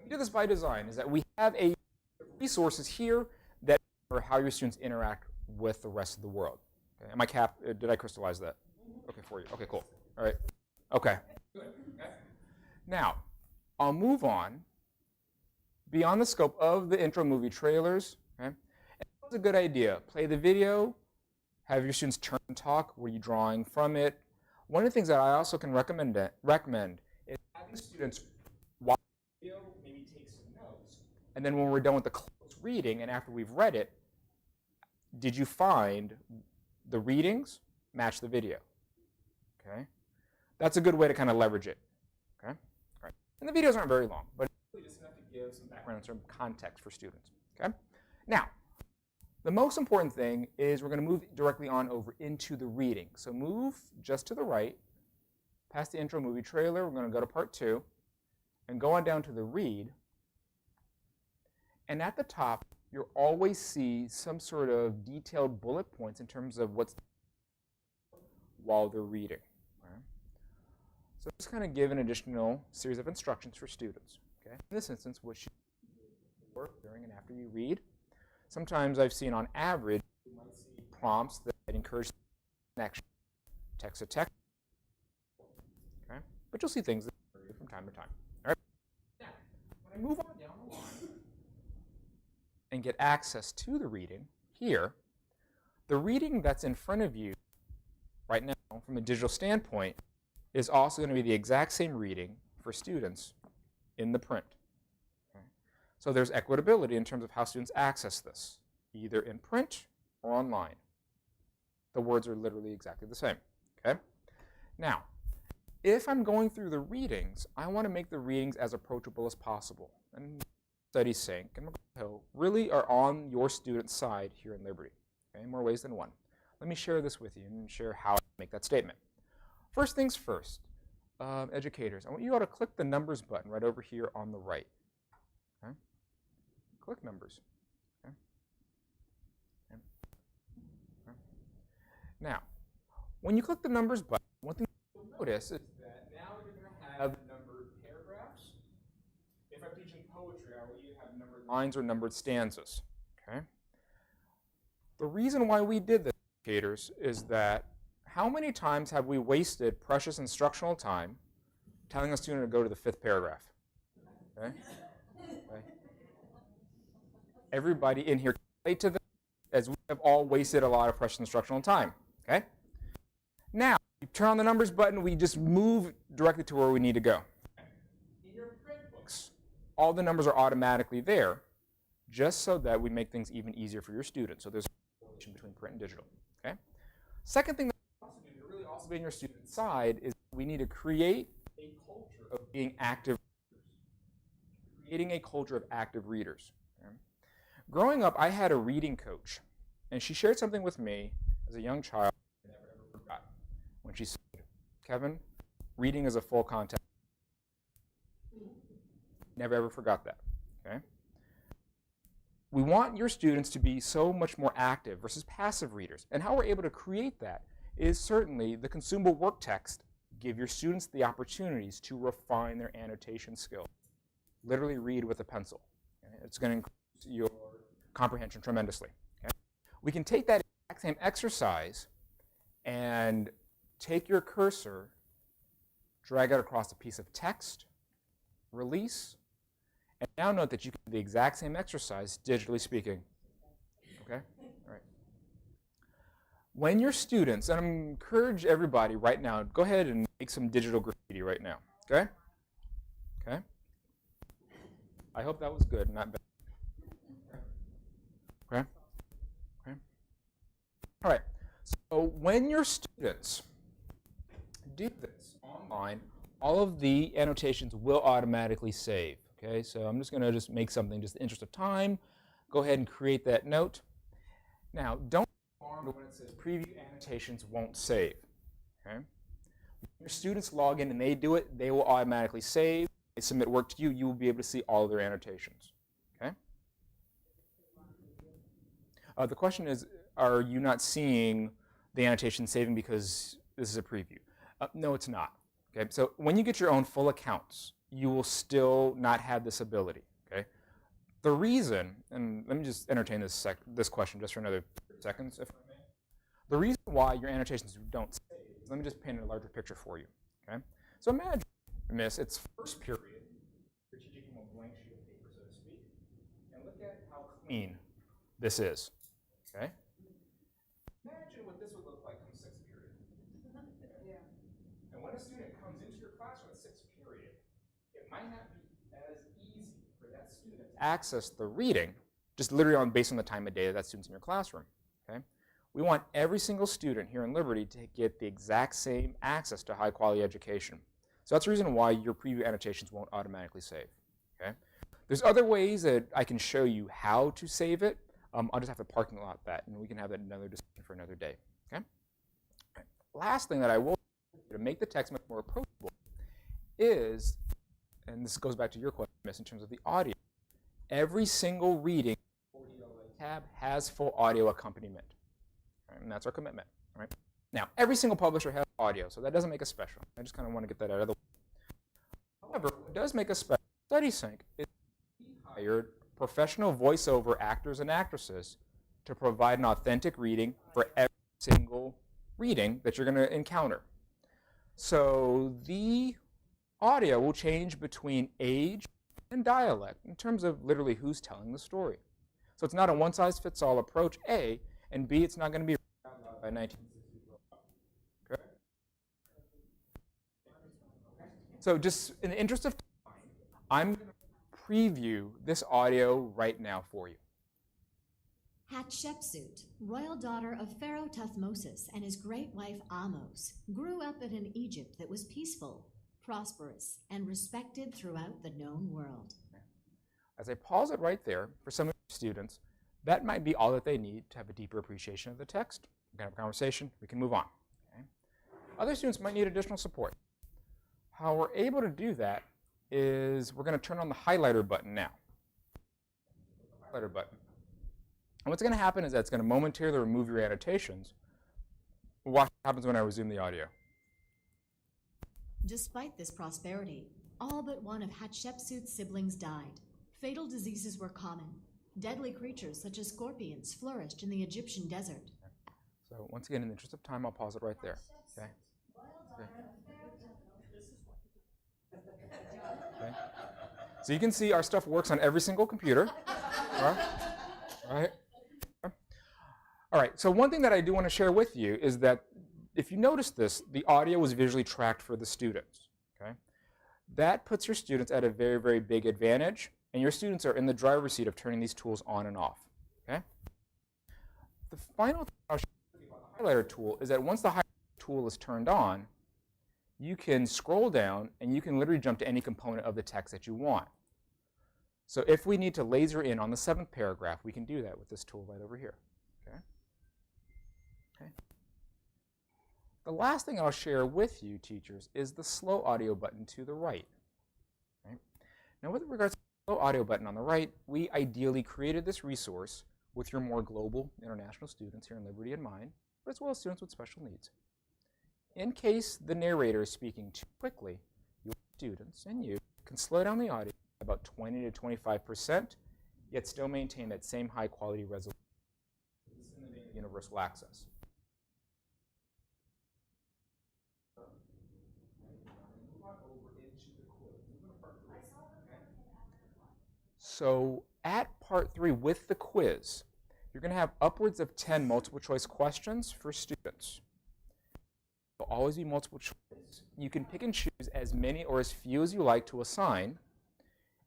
we did this by design, is that we have a resources here that are how your students interact with the rest of the world. Okay. Did I crystallize that? Okay, for you. Okay, cool. All right. Okay. Now, I'll move on beyond the scope of the intro movie trailers. Okay. It's a good idea. Play the video, have your students turn and talk. What are you drawing from it? One of the things that I also can recommend is having students watch the video, maybe take some notes, and then when we're done with the close reading and after we've read it, did you find the readings match the video? Okay, that's a good way to kind of leverage it. Okay, all right. And the videos aren't very long, but it's really just enough to give some background and some context for students. Okay, now the most important thing is we're going to move directly on over into the reading. So move just to the right, past the intro movie trailer. We're going to go to part 2 and go on down to the read. And at the top, you'll always see some sort of detailed bullet points in terms of what's while they're reading. Right? So just kind of give an additional series of instructions for students. Okay? In this instance, what should you do before, during, and after you read? Sometimes I've seen on average, you might see prompts that encourage connection, text to text. Okay? But you'll see things that vary from time to time. All right? Now, when I move on down the line and get access to the reading here, the reading that's in front of you right now from a digital standpoint is also going to be the exact same reading for students in the print. So there's equitability in terms of how students access this, either in print or online. The words are literally exactly the same. Okay? Now, if I'm going through the readings, I want to make the readings as approachable as possible. And Study Sync and McGraw-Hill really are on your student's side here in Liberty, okay, in more ways than one. Let me share this with you and share how I make that statement. First things first, educators, I want you all to click the numbers button right over here on the right. Okay? Click numbers. Okay? Okay. Okay. Now, when you click the numbers button, one thing you'll notice is that now you're going to have numbered paragraphs. If I'm teaching poetry, I will either have numbered lines or numbered stanzas. Okay? The reason why we did this, educators, is that how many times have we wasted precious instructional time telling a student to go to the 5th paragraph? Okay? Okay. Everybody in here can relate to this, as we have all wasted a lot of precious instructional time. Okay? Now, you turn on the numbers button, we just move directly to where we need to go. In your print books, all the numbers are automatically there, just so that we make things even easier for your students. So there's a relation between print and digital. Okay? Second thing that we also do to really also be on your student's side is we need to create a culture of being active readers. Creating a culture of active readers. Okay? Growing up, I had a reading coach, and she shared something with me as a young child I never ever forgot. When she said, Kevin, reading is a full contact. Never ever forgot that. Okay? We want your students to be so much more active versus passive readers. And how we're able to create that is certainly the consumable work text give your students the opportunities to refine their annotation skills. Literally read with a pencil. Okay? It's going to increase your comprehension tremendously. Okay? We can take that exact same exercise and take your cursor, drag it across a piece of text, release, and now note that you can do the exact same exercise, digitally speaking. Okay? All right. When your students, and I encourage everybody right now, go ahead and make some digital graffiti right now. Okay? Okay? I hope that was good, not bad. Okay? Okay? All right. So when your students do this online, all of the annotations will automatically save. Okay, so I'm just going to make something just in the interest of time. Go ahead and create that note. Now, don't be alarmed when it says preview annotations won't save. Okay? When your students log in and they do it, they will automatically save. They submit work to you, you will be able to see all of their annotations. Okay? The question is, are you not seeing the annotation saving because this is a preview. No, it's not. Okay, so when you get your own full accounts, you will still not have this ability. Okay, the reason, and let me just entertain this question just for another 30 seconds, if I may. The reason why your annotations don't save is, let me just paint a larger picture for you. Okay, so imagine, Miss, it's first period. You're teaching from a blank sheet of paper, so to speak, and look at how clean this is. Okay. Imagine what this would look like come sixth period. Yeah. And when a student comes into your classroom at sixth period, it might not be as easy for that student to access the reading, just literally based on the time of day that student's in your classroom. Okay. We want every single student here in Liberty to get the exact same access to high quality education. So that's the reason why your preview annotations won't automatically save. Okay. There's other ways that I can show you how to save it. I'll just have to parking lot that, and we can have that another discussion for another day. Okay. Right. Last thing that I will do to make the text much more approachable is, and this goes back to your question, Miss, in terms of the audio. Every single reading tab has full audio accompaniment, right? And that's our commitment. Right. Now, every single publisher has audio, so that doesn't make us special. I just kind of want to get that out of the way. However, what does make us special, StudySync, is we hired professional voiceover actors and actresses to provide an authentic reading for every single reading that you're going to encounter. So the audio will change between age and dialect in terms of literally who's telling the story. So it's not a one-size-fits-all approach, A, and B, it's not going to be by 1960. Okay? So just in the interest of time, I'm going to preview this audio right now for you. Hatshepsut, royal daughter of Pharaoh Tuthmosis and his great wife Amos, grew up in an Egypt that was peaceful, prosperous, and respected throughout the known world. As I pause it right there, for some of your students, that might be all that they need to have a deeper appreciation of the text. We can have a conversation, we can move on. Okay? Other students might need additional support. How we're able to do that is we're going to turn on the highlighter button now. Highlighter button. And what's going to happen is that it's going to momentarily remove your annotations. Watch what happens when I resume the audio. Despite this prosperity, all but one of Hatshepsut's siblings died. Fatal diseases were common. Deadly creatures such as scorpions flourished in the Egyptian desert. So once again, in the interest of time, I'll pause it right there. Okay. Okay. So you can see our stuff works on every single computer. All right. All right. So one thing that I do want to share with you is that if you notice this, the audio was visually tracked for the students. Okay. That puts your students at a very, very big advantage, and your students are in the driver's seat of turning these tools on and off. Okay. The final thing I'll show you about the highlighter tool is that once the highlighter tool is turned on, you can scroll down and you can literally jump to any component of the text that you want. So if we need to laser in on the 7th paragraph, we can do that with this tool right over here. Okay? Okay. The last thing I'll share with you, teachers, is the slow audio button to the right. Right? Now, with regards to the slow audio button on the right, we ideally created this resource with your more global international students here in Liberty in mind, but as well as students with special needs. In case the narrator is speaking too quickly, your students and you can slow down the audio by about 20 to 25%, yet still maintain that same high quality resolution. This is in the vein of universal access. So at part 3 with the quiz, you're going to have upwards of 10 multiple choice questions for students. Will always be multiple choice. You can pick and choose as many or as few as you like to assign.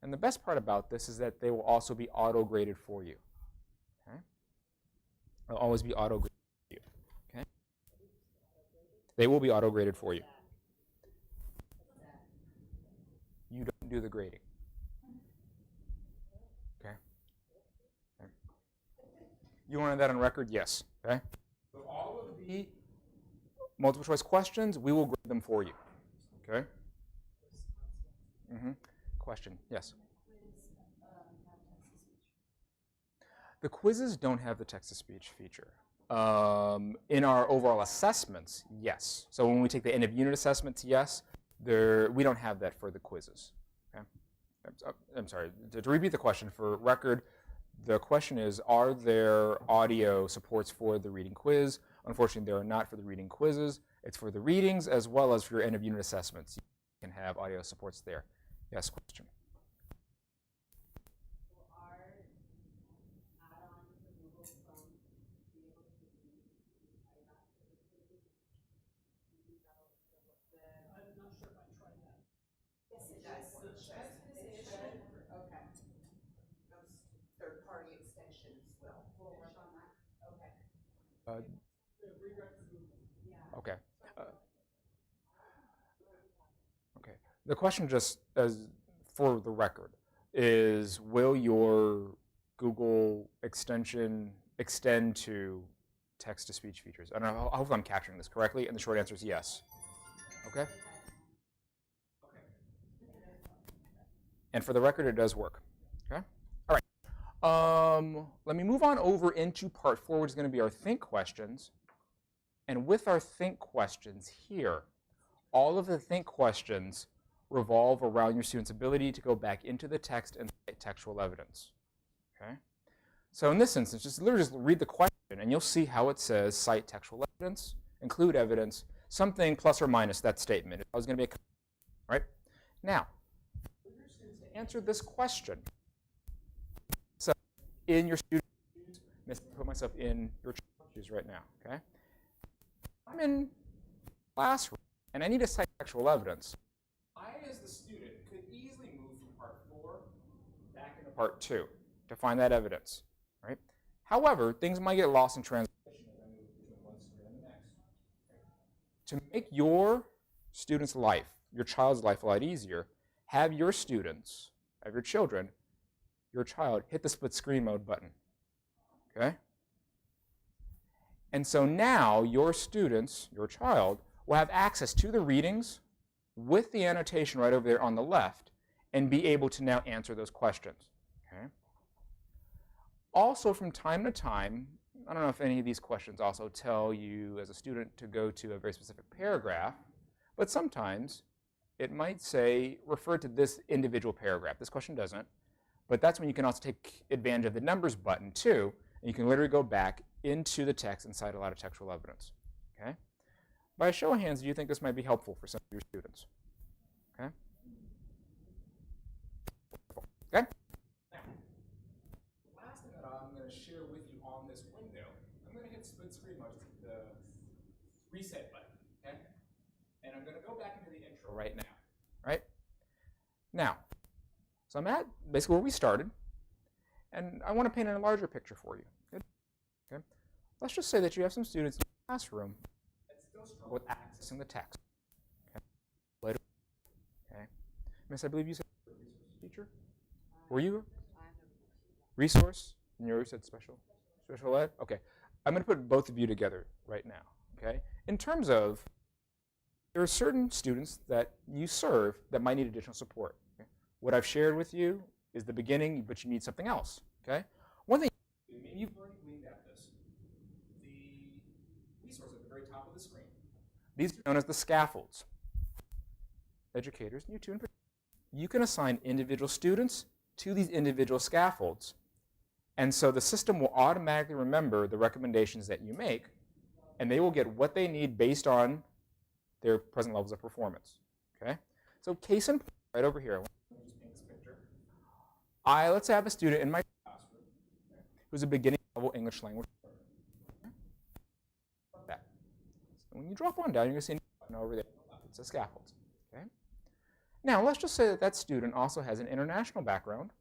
And the best part about this is that they will also be auto-graded for you. Okay? They'll always be auto-graded for you. Okay? They will be auto-graded for you. You don't do the grading. Okay? Okay. You wanted that on record? Yes. Okay? So all of the multiple choice questions, we will grade them for you. Okay? Question, yes? The quizzes don't have the text-to-speech feature. In our overall assessments, yes. So when we take the end of unit assessments, yes. We don't have that for the quizzes. Okay? I'm sorry, to repeat the question for record, the question is, are there audio supports for the reading quiz? Unfortunately, there are not for the reading quizzes. It's for the readings as well as for your end of unit assessments. You can have audio supports there. Yes, question. Third-party extensions will work on that. Okay. Okay. Okay. The question, just as for the record, is will your Google extension extend to text-to-speech features? I don't know. I hope I'm capturing this correctly, and the short answer is yes. Okay. Okay. And for the record, it does work. Okay. All right. Let me move on over into part 4, which is going to be our think questions. And with our think questions here, all of the think questions revolve around your student's ability to go back into the text and cite textual evidence. Okay? So in this instance, just literally just read the question, and you'll see how it says cite textual evidence, include evidence, something plus or minus that statement. It's always going to be a right? Now, for your students to answer this question, so in your student's shoes, I'm going to put myself in your shoes right now. Okay? I'm in classroom and I need to cite textual evidence. I, as the student, could easily move from part 4 back into part 2 to find that evidence, right? However, things might get lost in translation as I move between one screen and the next. To make your student's life, your child's life a lot easier, have your students, have your children, your child hit the split screen mode button, okay? And so now your students, your child, will have access to the readings with the annotation right over there on the left and be able to now answer those questions. Okay? Also, from time to time, I don't know if any of these questions also tell you as a student to go to a very specific paragraph, but sometimes it might say refer to this individual paragraph. This question doesn't, but that's when you can also take advantage of the numbers button too, and you can literally go back into the text and cite a lot of textual evidence. Okay? By a show of hands, do you think this might be helpful for some of your students? Okay? Okay? Now, the last thing that I'm going to share with you on this window, I'm going to hit split screen mode, just hit the reset button. Okay? And I'm going to go back into the intro right now. Right? Now, so I'm at basically where we started, and I want to paint a larger picture for you. Good? Okay? Let's just say that you have some students in the classroom that still struggle with accessing the text. Okay? Later. Okay? Miss, I believe you said resource teacher? Were you? Resource? And you said special ed? Okay. I'm going to put both of you together right now. Okay? In terms of, there are certain students that you serve that might need additional support. Okay? What I've shared with you is the beginning, but you need something else. Okay? One thing, maybe you've already gleaned at this. The resource at the very top of the screen. These are known as the scaffolds. Educators, you too, you can assign individual students to these individual scaffolds. And so the system will automatically remember the recommendations that you make, and they will get what they need based on their present levels of performance. Okay? So case in point, right over here, let me just paint this picture. Let's say I have a student in my classroom who's a beginning level English language learner. Okay? That. So when you drop on down, you're going to see a button over there. It says scaffolds. Okay? Now, let's just say that that student also has an international background,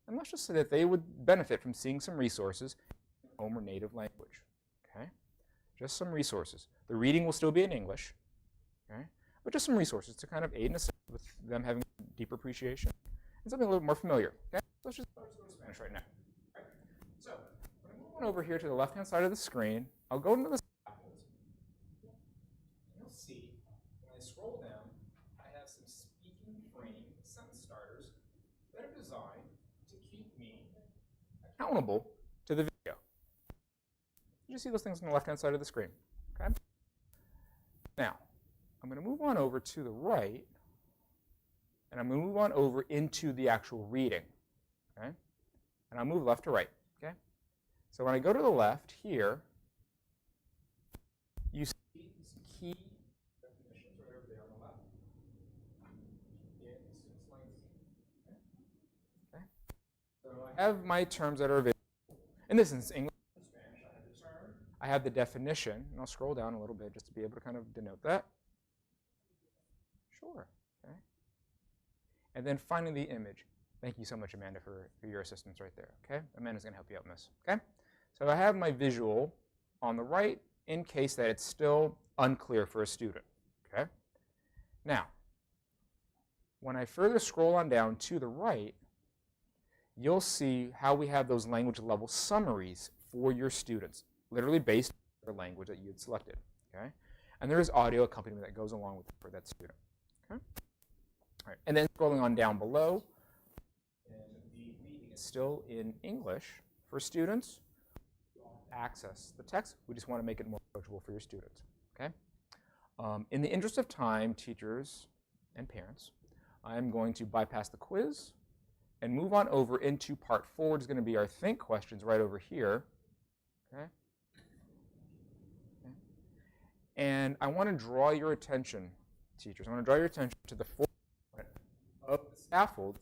and let's just say that they would benefit from seeing some resources in their home or native language. Okay? Just some resources. The reading will still be in English, okay? But just some resources to kind of aid and assist with them having deeper appreciation and something a little more familiar. Okay? So let's just go to Spanish right now. Right? So when I move on over here to the left-hand side of the screen, I'll go into the scaffolds. And you'll see when I scroll down, I have some speaking frame sentence starters that are designed to keep me accountable to the video. just see those things on the left-hand side of the screen. Okay? Now, I'm going to move on over to the right, and I'm going to move on over into the actual reading. Okay? And I'll move left to right. Okay? So when I go to the left here, you see some key definitions right over there on the left. In students' length. Okay? So I have my terms that are available. In this instance, English and Spanish, I have the term, I have the definition, and I'll scroll down a little bit just to be able to kind of denote that. Sure. Okay. And then finally the image. Thank you so much, Amanda, for your assistance right there. Okay? Amanda's going to help you out in this. Okay? So I have my visual on the right in case that it's still unclear for a student. Okay? Now, when I further scroll on down to the right, you'll see how we have those language level summaries for your students, literally based on the language that you had selected. Okay? And there is audio accompaniment that goes along with it for that student. Okay? All right. And then scrolling on down below, and the reading is still in English for students. You don't have to access the text. We just want to make it more approachable for your students. Okay? In the interest of time, teachers and parents, I'm going to bypass the quiz and move on over into part 4, which is going to be our think questions right over here. Okay? Okay. And I want to draw your attention, teachers. I want to draw your attention to the format of the scaffolds,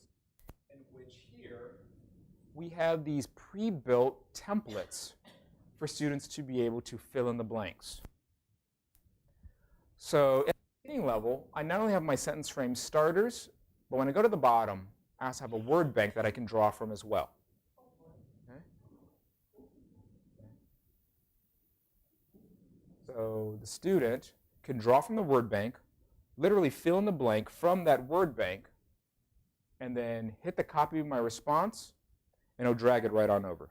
in which here we have these pre-built templates for students to be able to fill in the blanks. So at the beginning level, I not only have my sentence frame starters, but when I go to the bottom, I also have a word bank that I can draw from as well. Okay? So the student can draw from the word bank, literally fill in the blank from that word bank, and then hit the copy of my response, and it'll drag it right on over.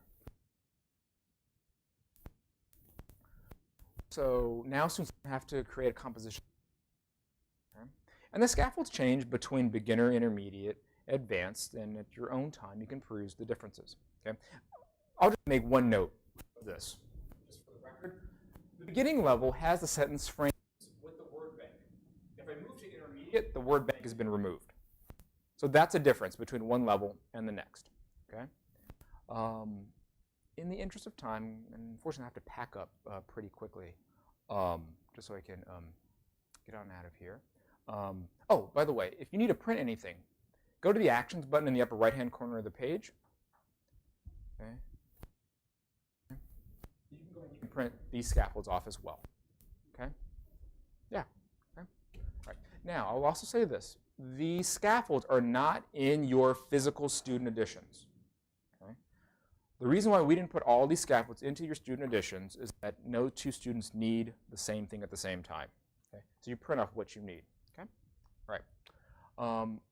So now students have to create a composition. Okay? And the scaffolds change between beginner, intermediate, advanced, and at your own time you can peruse the differences. Okay? I'll just make one note of this, just for the record. The beginning level has the sentence frames with the word bank. If I move to intermediate, the word bank has been removed. So that's a difference between one level and the next. Okay? In the interest of time, and unfortunately I have to pack up pretty quickly, just so I can get on out of here. Oh, by the way, if you need to print anything, go to the Actions button in the upper right-hand corner of the page. Okay. You can go and you can print these scaffolds off as well. Okay? Yeah. Okay. All right. Now, I'll also say this. These scaffolds are not in your physical student editions. Okay? The reason why we didn't put all these scaffolds into your student editions is that no two students need the same thing at the same time. Okay? So you print off what you need. Okay? All right.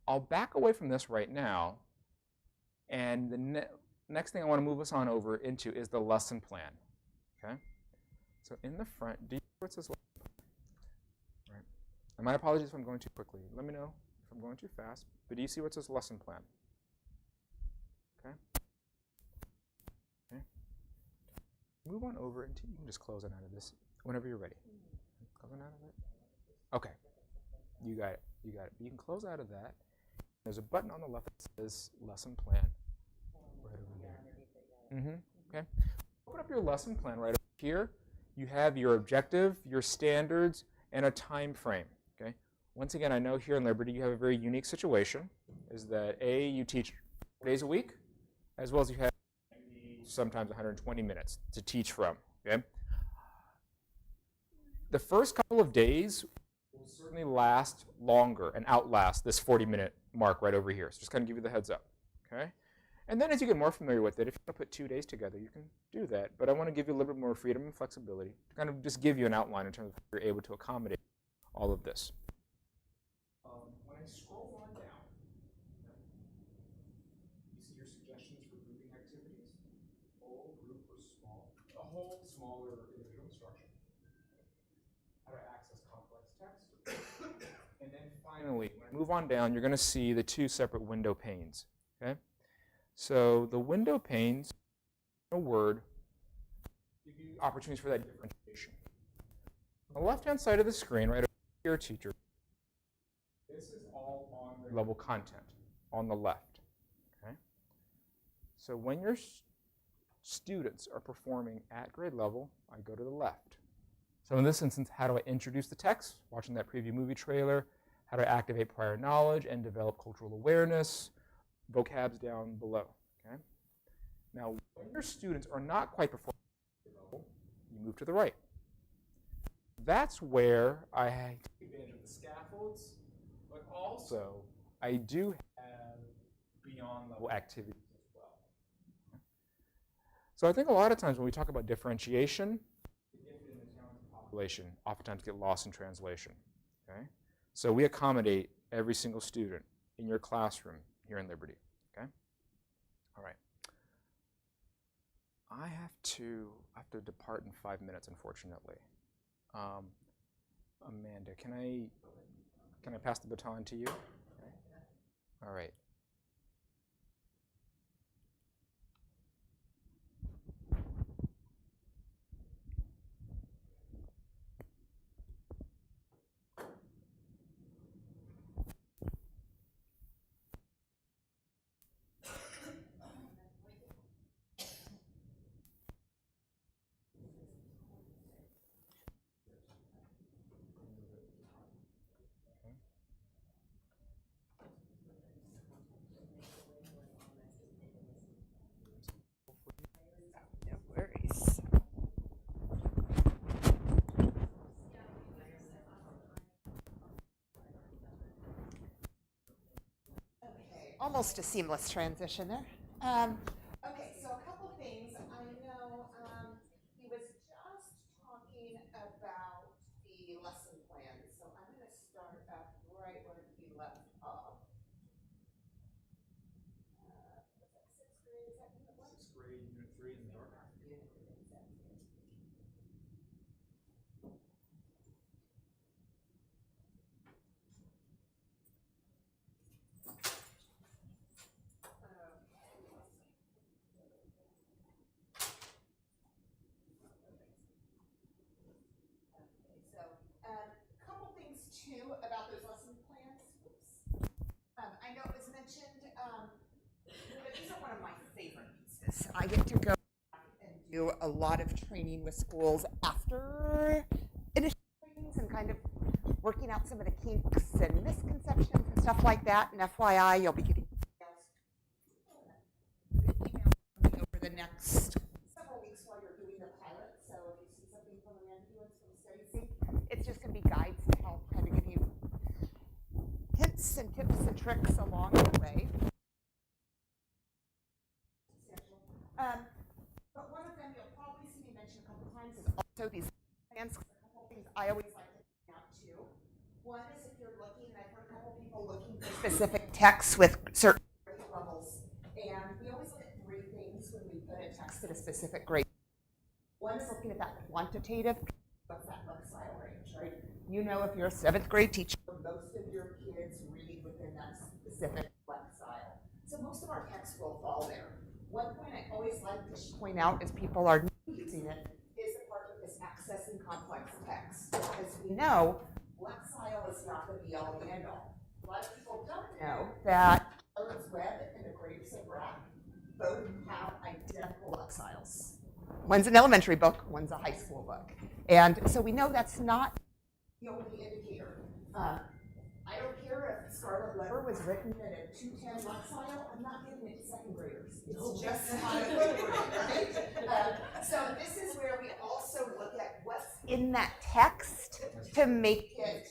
I'll back away from this right now, and the next thing I want to move us on over into is the lesson plan. Okay? So in the front, do you see what says lesson plan? All right. And my apologies if I'm going too quickly. Let me know if I'm going too fast. But do you see what says lesson plan? Okay? Okay. Move on over into, you can just close it out of this whenever you're ready. Close it out of it? Okay. You got it. You got it. You can close out of that. There's a button on the left that says lesson plan right over there. Okay. Open up your lesson plan right over here. You have your objective, your standards, and a time frame. Okay. Once again, I know here in Liberty you have a very unique situation, is that A, you teach 4 days a week, as well as you have sometimes 120 minutes to teach from. Okay. The first couple of days will certainly last longer and outlast this 40-minute mark right over here. So just kind of give you the heads up. Okay. And then as you get more familiar with it, if you want to put 2 days together, you can do that. But I want to give you a little bit more freedom and flexibility to kind of just give you an outline in terms of how you're able to accommodate all of this. When I scroll on down, you see your suggestions for grouping activities, whole, group, or small, a whole, small, or individual instruction, how to access complex text, and then finally, when I move on down, you're going to see the 2 separate window panes. Okay. So the window panes, a word, give you opportunities for that differentiation. On the left-hand side of the screen, right over here, teacher, this is all on grade level content on the left. Okay? So when your students are performing at grade level, I go to the left. So in this instance, how do I introduce the text? Watching that preview movie trailer. How do I activate prior knowledge and develop cultural awareness? Vocabs down below. Okay? Now, when your students are not quite performing at grade level, you move to the right. That's where I take advantage of the scaffolds, but also I do have beyond level activities as well. So I think a lot of times when we talk about differentiation, the gifted and the talented population oftentimes get lost in translation. Okay? So we accommodate every single student in your classroom here in Liberty. Okay? All right. I have to depart in 5 minutes, unfortunately. Amanda, can I pass the baton to you? Okay. All right. No worries. Okay, almost a seamless transition there. Okay, so a couple things. I know he was just talking about the lesson plan, so I'm going to start up right where he left off. Was that sixth grade? Is that unit one? Sixth grade, unit 3 in the dark. Couple things too about those lesson plans. I know it was mentioned, but these are one of my favorite pieces. I get to go and do a lot of training with schools after initial trainings and kind of working out some of the kinks and misconceptions and stuff like that. And FYI, you'll be getting emails coming over the next several weeks while you're doing the pilot. So if you see something from Randy and from Stacy, it's just going to be guides to help kind of give you hints and tips and tricks along the way. But one of them you'll probably see me mention a couple times is also these plans. A couple things I always like to point out too. One is if you're looking, and I've heard a couple people looking for specific texts with certain grade levels, and we always look at three things when we put a text at a specific grade. One is looking at that quantitative. What's that lexile range, right? You know, if you're a 7th grade teacher, most of your kids read within that specific lexile. So most of our text will fall there. One point I always like to point out as people are using it is the part of this accessing complex text. As we know, lexile is not the be-all and end-all. A lot of people don't know that Charlotte's Web and the Grapes of Wrath both have identical lexiles. One's an elementary book, one's a high school book. And so we know that's not the only indicator. I don't care if Scarlet Letter was written in a 210 lexile, I'm not giving it to second graders. It's just not appropriate, right? So this is where we also look at what's in that text to make it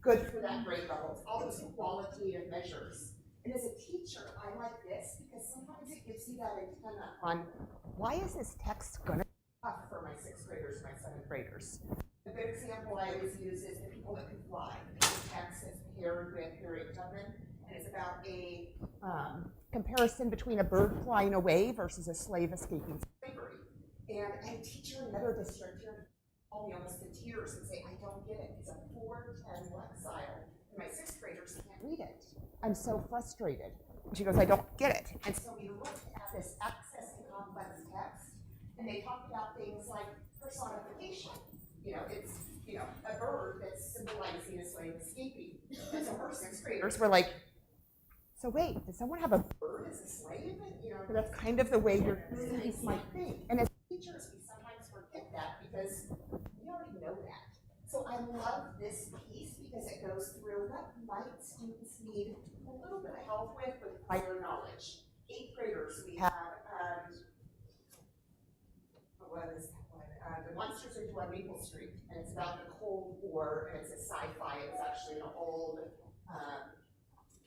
good for that grade level. It's all those qualitative measures. And as a teacher, I like this because sometimes it gives you that antenna on why is this text going to be tough for my 6th graders, my 7th graders. A good example I always use is The People That Can Fly. This text is paired with Harriet Tubman, and it's about a comparison between a bird flying away versus a slave escaping slavery. And a teacher in another district here called me almost in tears and say, I don't get it. It's a 410 lexile, and my 6th graders can't read it. I'm so frustrated. And she goes, I don't get it. And so we looked at this access to complex text, and they talked about things like personification. You know, it's, you know, a bird that's symbolizing a slave escaping. And so her sixth graders were like, so wait, does someone have a bird as a slave? You know, that's kind of the way your students might think. And as teachers, we sometimes forget that because we already know that. So I love this piece because it goes through what might students need a little bit of help with prior knowledge. Eighth graders, we have, what is that one? The Monsters Who Dwell on Maple Street, and it's about the Cold War, and it's a sci-fi. It's actually an old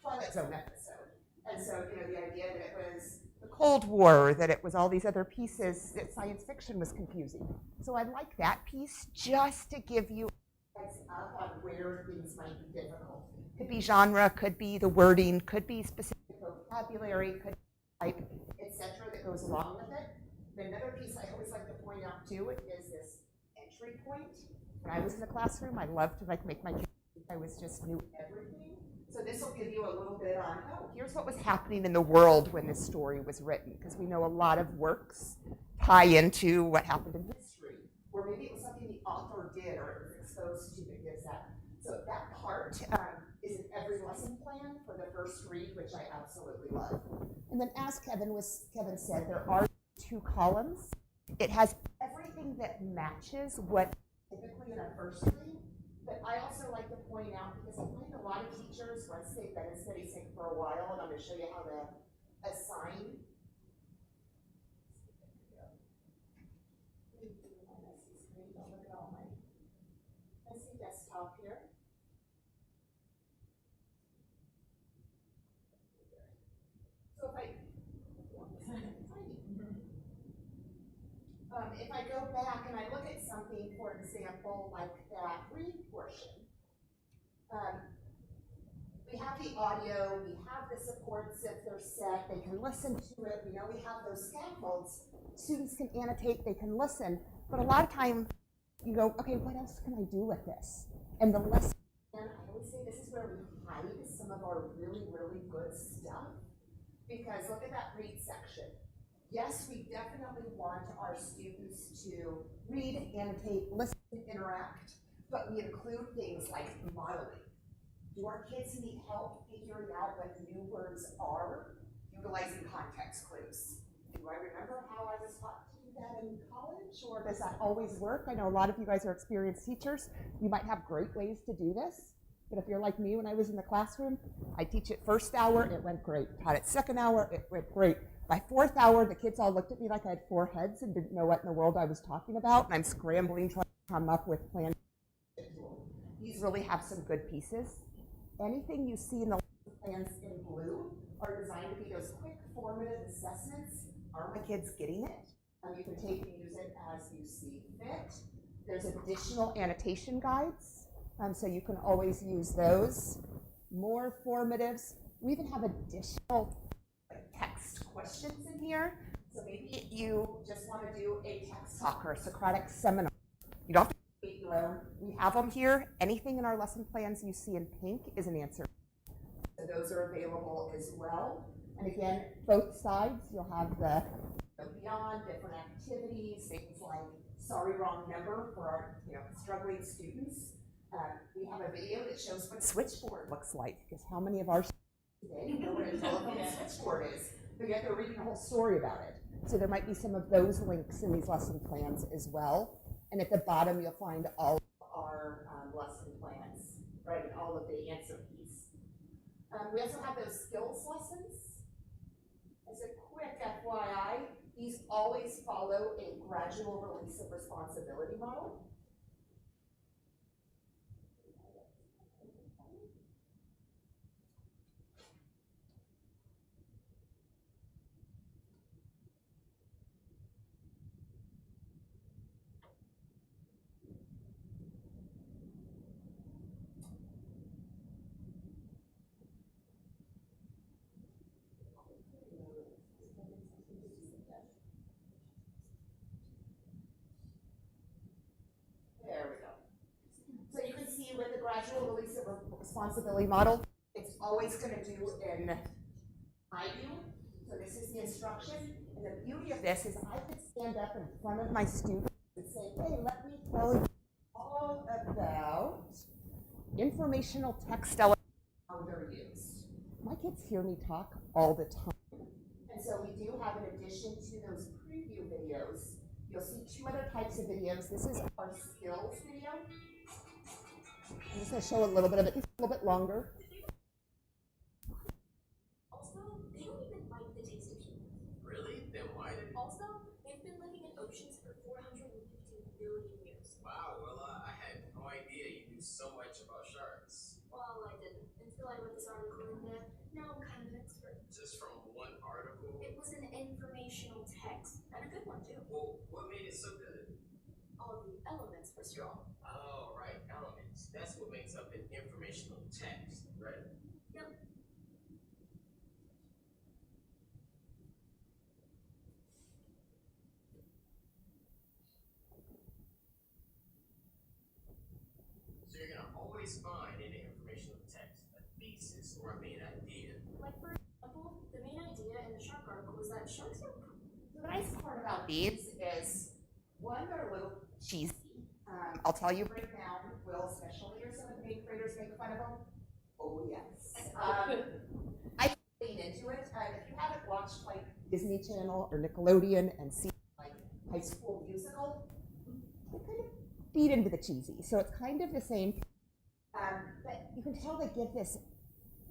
Twilight Zone episode. And so, you know, the idea that it was the Cold War, that it was all these other pieces, that science fiction was confusing. So I like that piece just to give you a heads up on where things might be difficult. Could be genre, could be the wording, could be specific vocabulary, could be type, etc. that goes along with it. Another piece I always like to point out too is this entry point. When I was in the classroom, I loved to like make my kids think I was just knew everything. So this will give you a little bit on, oh, here's what was happening in the world when this story was written, because we know a lot of works tie into what happened in history, or maybe it was something the author did or it was exposed to that gives that. So that part is in every lesson plan for the first read, which I absolutely love. And then as Kevin said, there are 2 columns. It has everything that matches what typically in a first read. But I also like to point out, because I find a lot of teachers, once they've been in steady sync for a while, and I'm going to show you how to assign. Look at all my messy desktop here. So if I go back and I look at something, for example, like that read portion, we have the audio, we have the supports if they're set, they can listen to it, we know we have those scaffolds, students can annotate, they can listen, but a lot of time you go, okay, what else can I do with this? And the lesson, and I always say this is where we hide some of our really, really good stuff, because look at that read section. Yes, we definitely want our students to read, annotate, listen, interact, but we include things like modeling. Do our kids need help figuring out what new words are? Utilizing context clues. Do I remember how I was taught to do that in college, or does that always work? I know a lot of you guys are experienced teachers. You might have great ways to do this, but if you're like me when I was in the classroom, I teach it first hour, it went great. Taught it second hour, it went great. By fourth hour, the kids all looked at me like I had 4 heads and didn't know what in the world I was talking about, and I'm scrambling trying to come up with plans. These really have some good pieces. Anything you see in the plans in blue are designed to be those quick formative assessments. Are my kids getting it? You can take and use it as you see fit. There's additional annotation guides, so you can always use those. More formatives. We even have additional text questions in here. So maybe you just want to do a text talk or a Socratic seminar. You don't have to create your own. We have them here. Anything in our lesson plans you see in pink is an answer. So those are available as well. And again, both sides, you'll have the beyond, different activities, things like sorry, wrong number for our struggling students. We have a video that shows what a switchboard looks like, because how many of our today know what a telephone switchboard is, but yet they're reading a whole story about it. So there might be some of those links in these lesson plans as well. And at the bottom, you'll find all of our lesson plans, right, and all of the answer keys. We also have those skills lessons. As a quick FYI, these always follow a gradual release of responsibility model. There we go. So you can see with the gradual release of responsibility model, it's always going to do an I do. So this is the instruction. And the beauty of this is I could stand up in front of my students and say, hey, let me tell you all about informational text elements, how they're used. My kids hear me talk all the time. And so we do have, in addition to those preview videos, you'll see two other types of videos. This is our skills video. I'm just going to show a little bit of it. It's a little bit longer. Also, they don't even like the taste of humor. Really? Then why did... Also, they've been living in oceans for 450 million years. Wow, well, I had no idea you knew so much about sharks. Well, I didn't until I read this article in there. Now I'm kind of an expert. Just from one article? It was an informational text, and a good one too. Well, what made it so good? All the elements were strong. Oh, right, elements. That's what makes up an informational text, right? Yep. So you're gonna always find in an informational text a thesis or a main idea. Like for example, the main idea in the shark article was that sharks are. The nice part about these is, one, they're a little cheesy. I'll tell you right now, Will especially, or some of the eighth graders make fun of them. Oh, yes. I lean into it. If you haven't watched like Disney Channel or Nickelodeon and seen like High School Musical, they kind of feed into the cheesy. So it's kind of the same. But you can tell they give this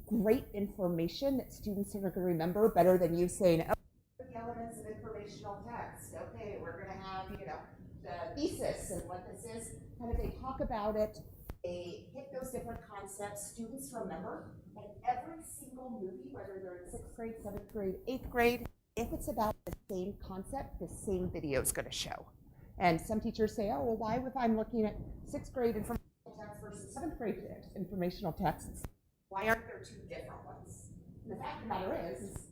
great information that students are going to remember better than you saying, oh, the elements of informational text. Okay, we're going to have, you know, the thesis and what this is. Kind of they talk about it. They hit those different concepts. Students remember. And every single movie, whether they're in 6th grade, 7th grade, 8th grade, if it's about the same concept, the same video is going to show. And some teachers say, oh, well, why if I'm looking at 6th grade informational text versus 7th grade informational texts, why aren't there two different ones? And the fact of the matter is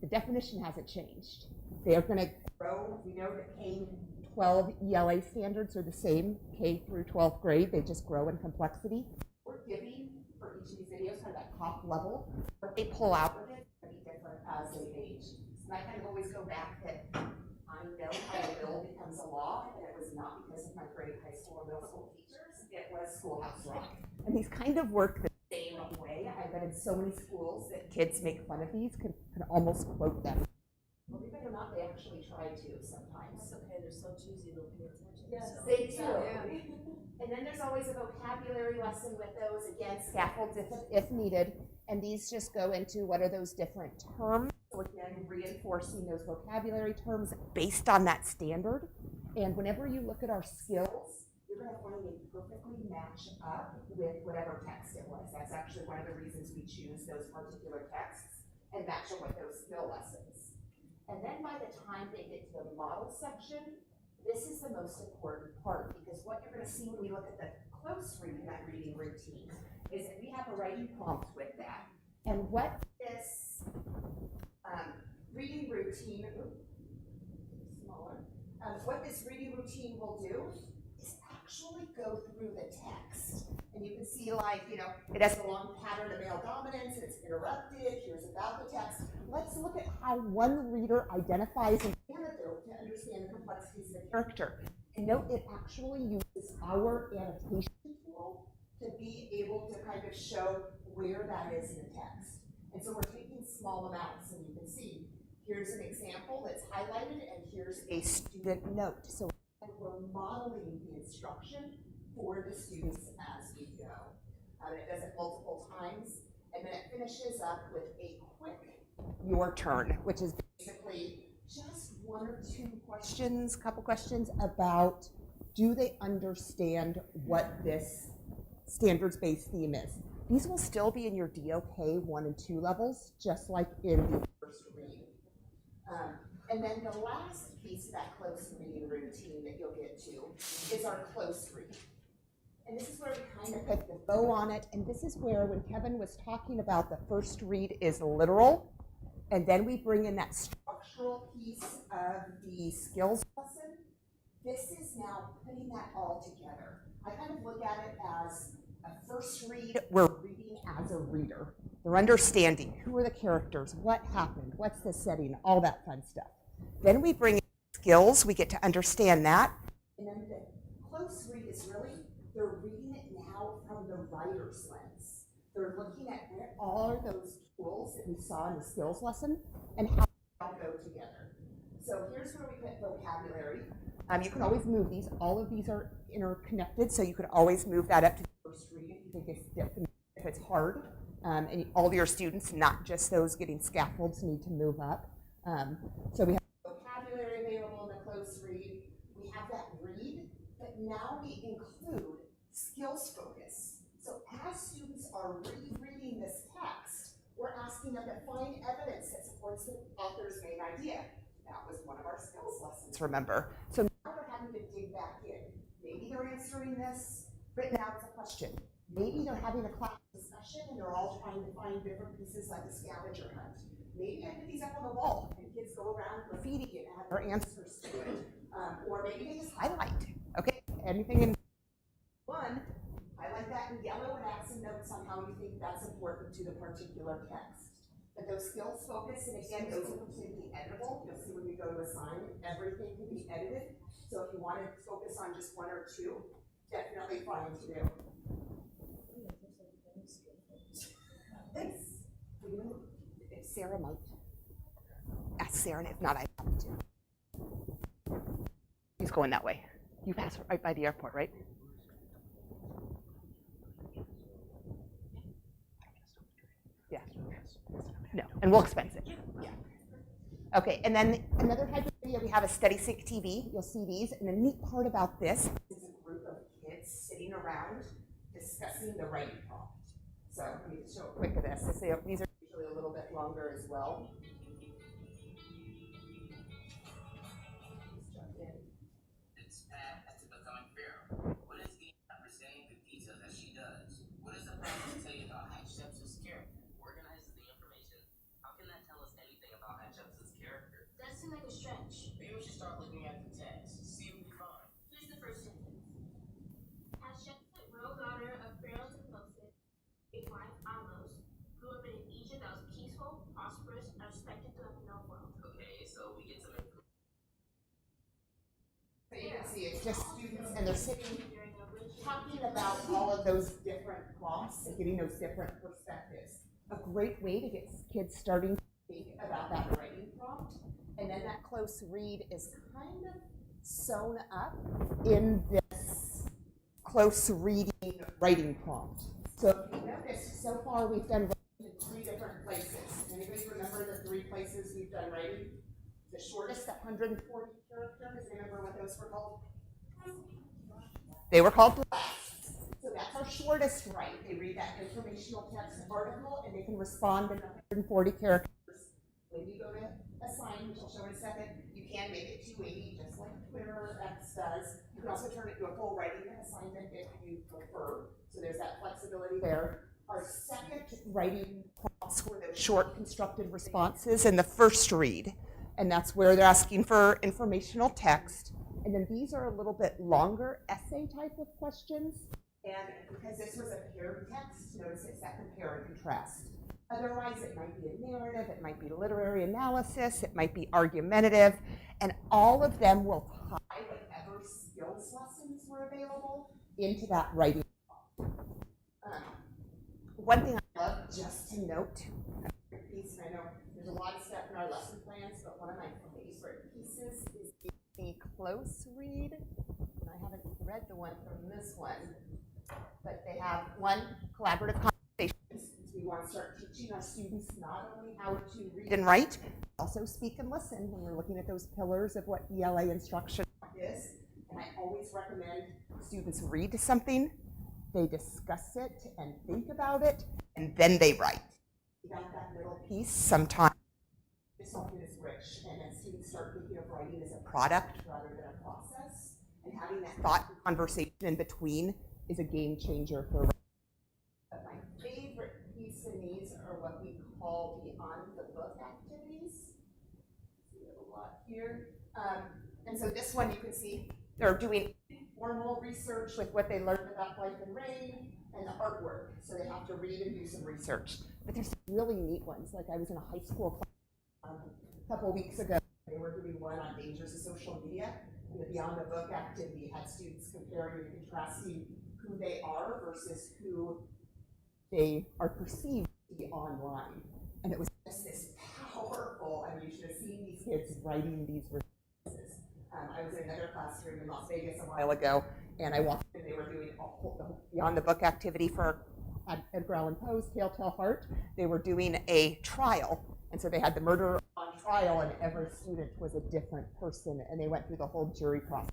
the definition hasn't changed. They are going to grow. We know that K-12 ELA standards are the same, K through 12th grade. They just grow in complexity. We're giving, for each of these videos, kind of that top level. What they pull out of it can be different as they age. And I kind of always go back that I know how a bill becomes a law, and it was not because of my great high school or middle school teachers. It was Schoolhouse Rock. And these kind of work the same way. I've been in so many schools that kids make fun of these, can almost quote them. Believe it or not, they actually try to sometimes. It's okay, they're so cheesy, they'll pay attention. Yes, so. they do. Yeah. And then there's always a vocabulary lesson with those, again, scaffolds if needed. And these just go into what are those different terms. So again, reinforcing those vocabulary terms based on that standard. And whenever you look at our skills, you're going to find they perfectly match up with whatever text it was. That's actually one of the reasons we choose those particular texts and match them with those skill lessons. And then by the time they get to the model section, this is the most important part, because what you're going to see when we look at the close reading, that reading routine, is that we have a writing prompt with that. And what this reading routine, smaller, what this reading routine will do is actually go through the text. And you can see, like, you know, it has a long pattern of male dominance, and it's interrupted, here's about the text. Let's look at how one reader identifies an anecdote to understand the complexities of the character. And note it actually uses our annotation tool to be able to kind of show where that is in the text. And so we're taking small amounts, and you can see, here's an example that's highlighted, and here's a student note. So we're modeling the instruction for the students as we go. It does it multiple times, and then it finishes up with a quick your turn, which is basically just one or two questions, couple questions about, do they understand what this standards-based theme is? These will still be in your DOK 1 and 2 levels, just like in the first read. And then the last piece of that close reading routine that you'll get to is our close read. And this is where we kind of put the bow on it, and this is where, when Kevin was talking about the first read is literal, and then we bring in that structural piece of the skills lesson, this is now putting that all together. I kind of look at it as a first read, we're reading as a reader. They're understanding who are the characters, what happened, what's the setting, all that fun stuff. Then we bring in skills, we get to understand that. And then the close read is really, they're reading it now from the writer's lens. They're looking at where all are those tools that we saw in the skills lesson and how they all go together. So here's where we put vocabulary. You can always move these. All of these are interconnected, so you could always move that up to the first read if you think if it's hard. And all of your students, not just those getting scaffolds, need to move up. So we have vocabulary available in the close read. We have that read, but now we include skills focus. So as students are rereading this text, we're asking them to find evidence that supports the author's main idea. That was one of our skills lessons, remember? So now they're having to dig back in. Maybe they're answering this written out as a question. Maybe they're having a class discussion and they're all trying to find different pieces like a scavenger hunt. Maybe I put these up on the wall and kids go around graffiti and add their answers to it. Or maybe they just highlight. Okay, anything in one, highlight that in yellow and add some notes on how you think that's important to the particular text. But those skills focus, and again, those are completely editable. You'll see when we go to assign, everything can be edited. So if you want to focus on just one or two, definitely fine to do. Thanks. If Sarah might. Ask Sarah, and if not, I have to. He's going that way. You pass right by the airport, right? Yeah. No, and we'll expense it. Yeah. Okay, and then another hybrid video, we have a Study Sync TV. You'll see these, and the neat part about this is a group of kids sitting around discussing the writing prompt. So let me just show a quick of this. These are usually a little bit longer as well. Its path to becoming Pharaoh. What is the understanding the details that she does? What does the process tell you about Hatshepsut's character? Organizes the information. How can that tell us anything about Hatshepsut's character? That seemed like a stretch. Maybe we should start looking at the text. See what we find. Here's the first sentence. Hatshepsut, royal daughter of Pharaoh Thutmose, a wife Amos, grew up in an Egypt that was peaceful, prosperous, and respected throughout the known world. Okay, so we get some information. So you can see it's just students, and they're sitting talking about all of those different prompts and getting those different perspectives. A great way to get kids starting to think about that writing prompt. And then that close read is kind of sewn up in this close reading writing prompt. So if you notice, so far we've done writing in 3 different places. Anybody remember the 3 places we've done writing? The shortest, 140 characters. Remember what those were called? They were called blasts. So that's our shortest write. They read that informational text article and they can respond in 140 characters. When you go to assign, which I'll show in a second, you can make it 280, just like Twitter or X does. You can also turn it into a full writing assignment if you prefer. So there's that flexibility there. Our second writing prompts were those short constructed responses in the first read. And that's where they're asking for informational text. And then these are a little bit longer essay type of questions. And because this was a paired text, notice it's that compare and contrast. Otherwise, it might be a narrative, it might be literary analysis, it might be argumentative, and all of them will tie whatever skills lessons were available into that writing. One thing I love just to note, piece, and I know there's a lot of stuff in our lesson plans, but one of my favorite pieces is the close read. And I haven't read the one from this one, but they have one collaborative conversations. We want to start teaching our students not only how to read and write, but also speak and listen when we're looking at those pillars of what ELA instruction is. And I always recommend students read something, they discuss it and think about it, and then they write. You got that middle piece sometimes. Something is rich, and then students start thinking of writing as a product rather than a process. And having that thought and conversation in between is a game changer for writing. But my favorite piece in these are what we call beyond the book activities. See a lot here. And so this one you can see they're doing formal research with what they learned about life and rain and the artwork. So they have to read and do some research. But there's some really neat ones. Like I was in a high school class a couple of weeks ago. They were doing one on dangers of social media. And the Beyond the Book activity had students comparing and contrasting who they are versus who they are perceived to be online. And it was just this powerful, I mean, you should have seen these kids writing these responses. I was in another classroom in Las Vegas a while ago, and I walked in, they were doing the Beyond the Book activity for Edgar Allan Poe's Telltale Heart. They were doing a trial, and so they had the murderer on trial, and every student was a different person, and they went through the whole jury process.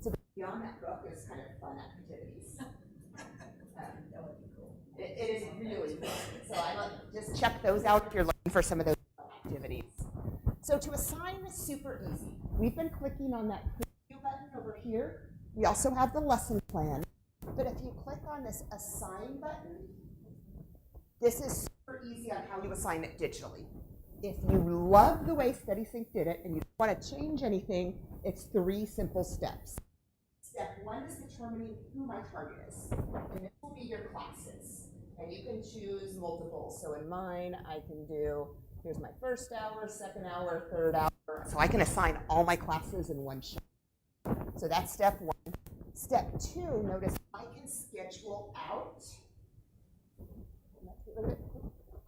So Beyond that book is kind of fun activities. It is really cool. So I love just check those out if you're looking for some of those activities. So to assign is super easy. We've been clicking on that preview button over here. We also have the lesson plan. But if you click on this assign button, this is super easy on how you assign it digitally. If you love the way StudySync did it and you don't want to change anything, it's 3 simple steps. Step 1 is determining who my target is. And this will be your classes. And you can choose multiple. So in mine, I can do, here's my first hour, second hour, third hour. So I can assign all my classes in one shot. So that's step 1. Step 2, notice I can schedule out.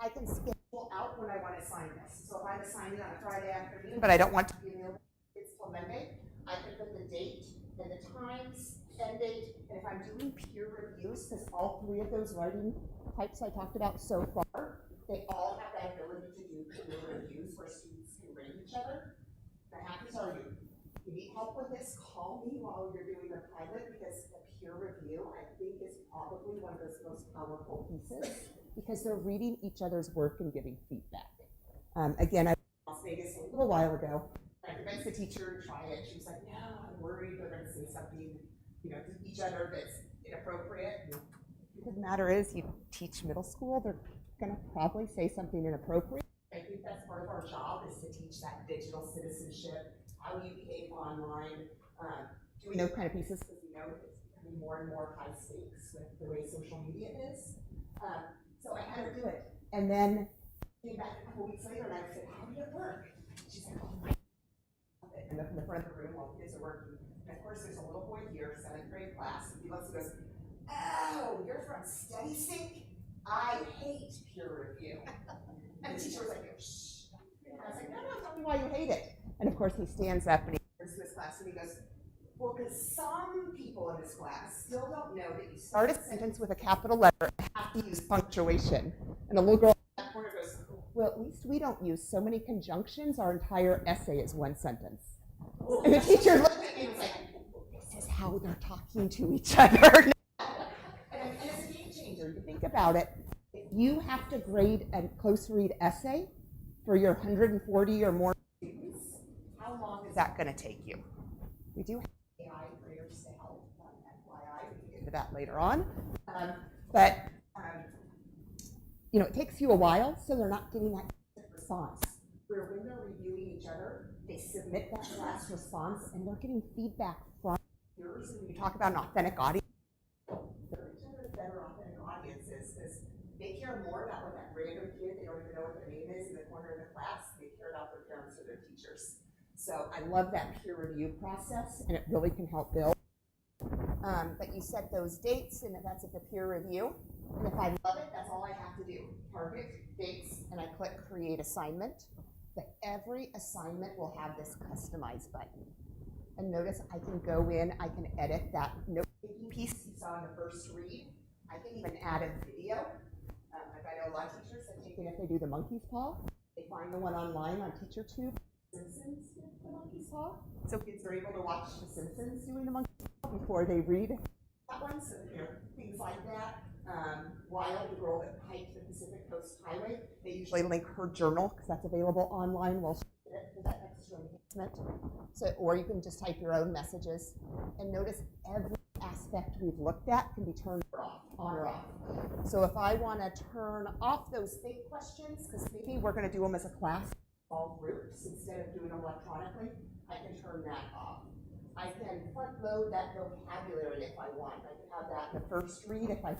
I can schedule out when I want to assign this. So if I'm assigning on a Friday afternoon, but I don't want to be available until Monday, I can put the date and the times, end date, and if I'm doing peer reviews, because all 3 of those writing types I talked about so far, they all have that ability to do peer reviews where students can rate each other. I have to tell you, if you need help with this, call me while you're doing the pilot, because the peer review, I think, is probably one of those most powerful pieces, because they're reading each other's work and giving feedback. Again, I was in Las Vegas a little while ago. I convinced the teacher to try it. She was like, no, I'm worried they're going to say something, to each other that's inappropriate. The matter is, you teach middle school, they're going to probably say something inappropriate. I think that's part of our job, is to teach that digital citizenship, how you behave online, doing those kind of pieces, because we know it's becoming more and more high stakes with the way social media is. So I had her do it. And then came back a couple weeks later and I said, how did it work? She's like, oh my God. And in the front of the room while the kids are working. And of course, there's a little boy here, 7th grade class, and he looks and goes, oh, you're from StudySync? I hate peer review. And the teacher was like, shh. And I was like, no, tell me why you hate it. And of course, he stands up and he turns to his class and he goes, well, because some people in this class still don't know that you start a sentence with a capital letter and have to use punctuation. And a little girl in that corner goes, well, at least we don't use so many conjunctions. Our entire essay is one sentence. And the teacher looked at me and was like, this is how they're talking to each other. And it's a game changer. You think about it. If you have to grade a close read essay for your 140 or more students, how long is that going to take you? We do have AI graders to help, FYI, we can get into that later on. It takes you a while, so they're not getting that response. Where when they're reviewing each other, they submit that last response, and they're getting feedback from peers. And when you talk about an authentic audience, they're each other's better authentic audiences, because they care more about what that random kid, they don't even know what their name is, in the corner of the class, they care about their parents or their teachers. So I love that peer review process, and it really can help build. But you set those dates, and that's at the peer review. And if I love it, that's all I have to do. Target, dates, and I click create assignment. But every assignment will have this customize button. And notice I can go in, I can edit that note-taking piece you saw in the first read. I can even add a video. Like I know a lot of teachers have taken, if they do the monkey's paw, they find the one online on TeacherTube. Simpsons did the monkey's paw. So kids are able to watch the Simpsons doing the monkey's paw before they read that one. So things like that. Wild, the girl that hiked the Pacific Coast Highway, they usually link her journal because that's available online while she did it for that extra enhancement. So, or you can just type your own messages. And notice every aspect we've looked at can be turned off, on or off. So if I want to turn off those fake questions, because maybe we're going to do them as a class, all groups, instead of doing them electronically, I can turn that off. I can front load that vocabulary if I want. I can have that in the first read if I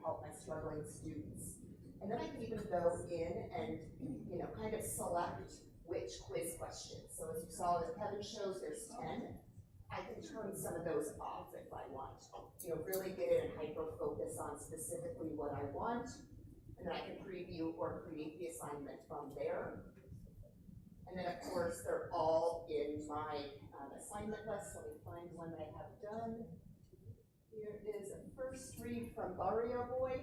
help my struggling students. And then I can even go in and, kind of select which quiz questions. So as you saw, as Kevin shows, there's 10. I can turn some of those off if I want. Really get in and hyper focus on specifically what I want, and then I can preview or create the assignment from there. And then, of course, they're all in my assignment list. Let me find one that I have done. Here is a first read from Barrio Boy.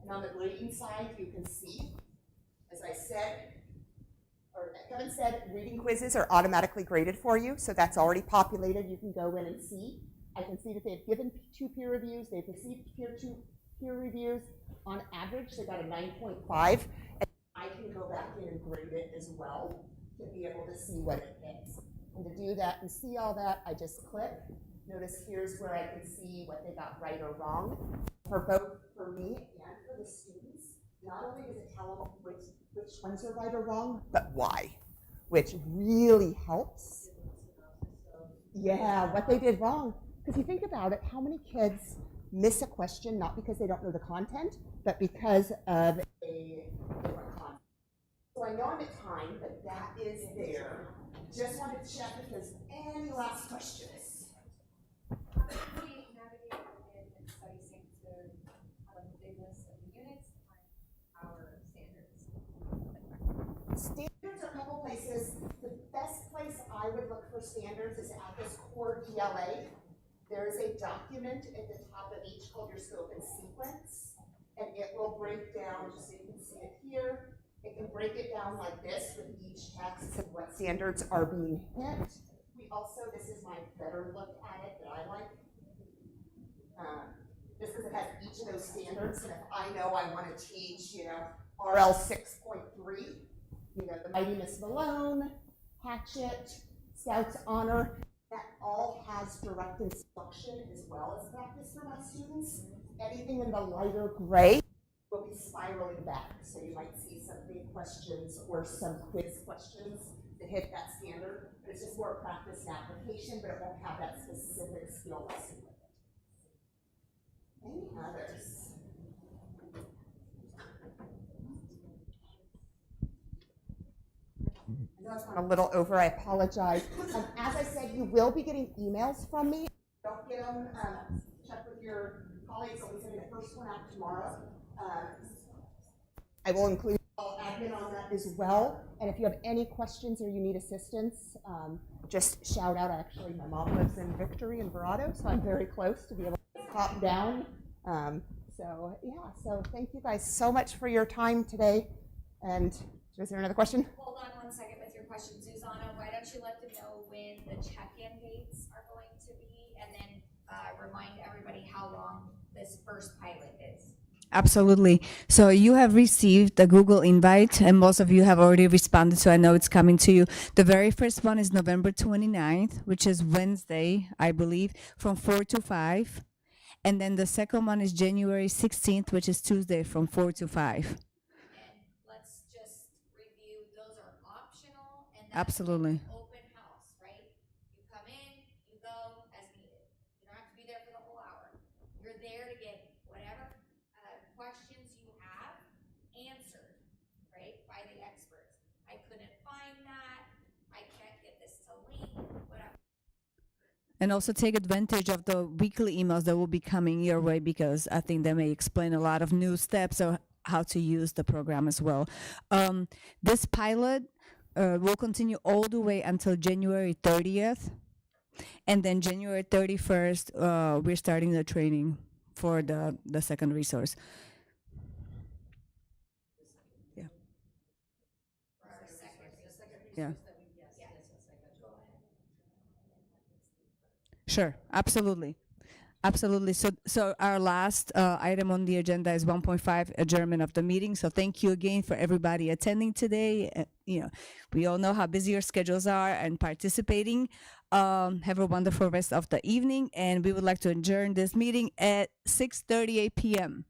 And on the grading side, you can see, as I said, or Kevin said, reading quizzes are automatically graded for you. So that's already populated. You can go in and see. I can see that they've given 2 peer reviews. They've received 2 peer reviews. On average, they got a 9.5. And I can go back in and grade it as well to be able to see what it is. And to do that and see all that, I just click. Notice here's where I can see what they got right or wrong. For both for me and for the students, not only does it tell them which ones are right or wrong, but why, which really helps. Yeah, what they did wrong. Because you think about it, how many kids miss a question not because they don't know the content, but because of a different content. So I know I'm at time, but that is there. Just wanted to check if there's any last questions. How do we navigate within Study Sync to have a big list of the units and our standards? Standards are a couple places. The best place I would look for standards is at this core ELA. There is a document at the top of each called your scope and sequence, and it will break down, just so you can see it here, it can break it down like this with each text and what standards are being hit. We also, this is my better look at it that I like, just because it has each of those standards, and if I know I want to teach, RL 6.3, the Mighty Miss Malone, Hatchet, Scouts Honor, that all has direct instruction as well as practice for my students. Anything in the lighter gray will be spiraling back. So you might see some big questions or some quiz questions that hit that standard. But it's just more practice and application, but it won't have that specific skill lesson with it. Any others? I know it's gone a little over, I apologize. As I said, you will be getting emails from me. Don't get them, check with your colleagues. I'll be sending the first one out tomorrow. I will include admin on that as well. And if you have any questions or you need assistance, just shout out. Actually, my mom lives in Victory and Verado, so I'm very close to be able to pop down. So thank you guys so much for your time today. And is there another question? Hold on 1 second with your question, Susanna. Why don't you let them know when the check-in dates are going to be, and then remind everybody how long this first pilot is. Absolutely. So you have received the Google invite, and most of you have already responded, so I know it's coming to you. The very first one is November 29th, which is Wednesday, I believe, from 4 to 5. And then the second one is January 16th, which is Tuesday, from 4 to 5. Absolutely. Open house, right? You come in, you go as needed. You don't have to be there for the whole hour. You're there to get whatever questions you have answered, right, by the experts. I couldn't find that. I can't get this to link, whatever. And also take advantage of the weekly emails that will be coming your way, because I think they may explain a lot of new steps or how to use the program as well. This pilot will continue all the way until January 30th. And then January 31st, we're starting the training for the second resource. Yeah. Yeah. Sure, absolutely. Absolutely. So our last item on the agenda is 1.5, adjournment of the meeting. So thank you again for everybody attending today. We all know how busy your schedules are and participating. Have a wonderful rest of the evening, and we would like to adjourn this meeting at 6:38 p.m.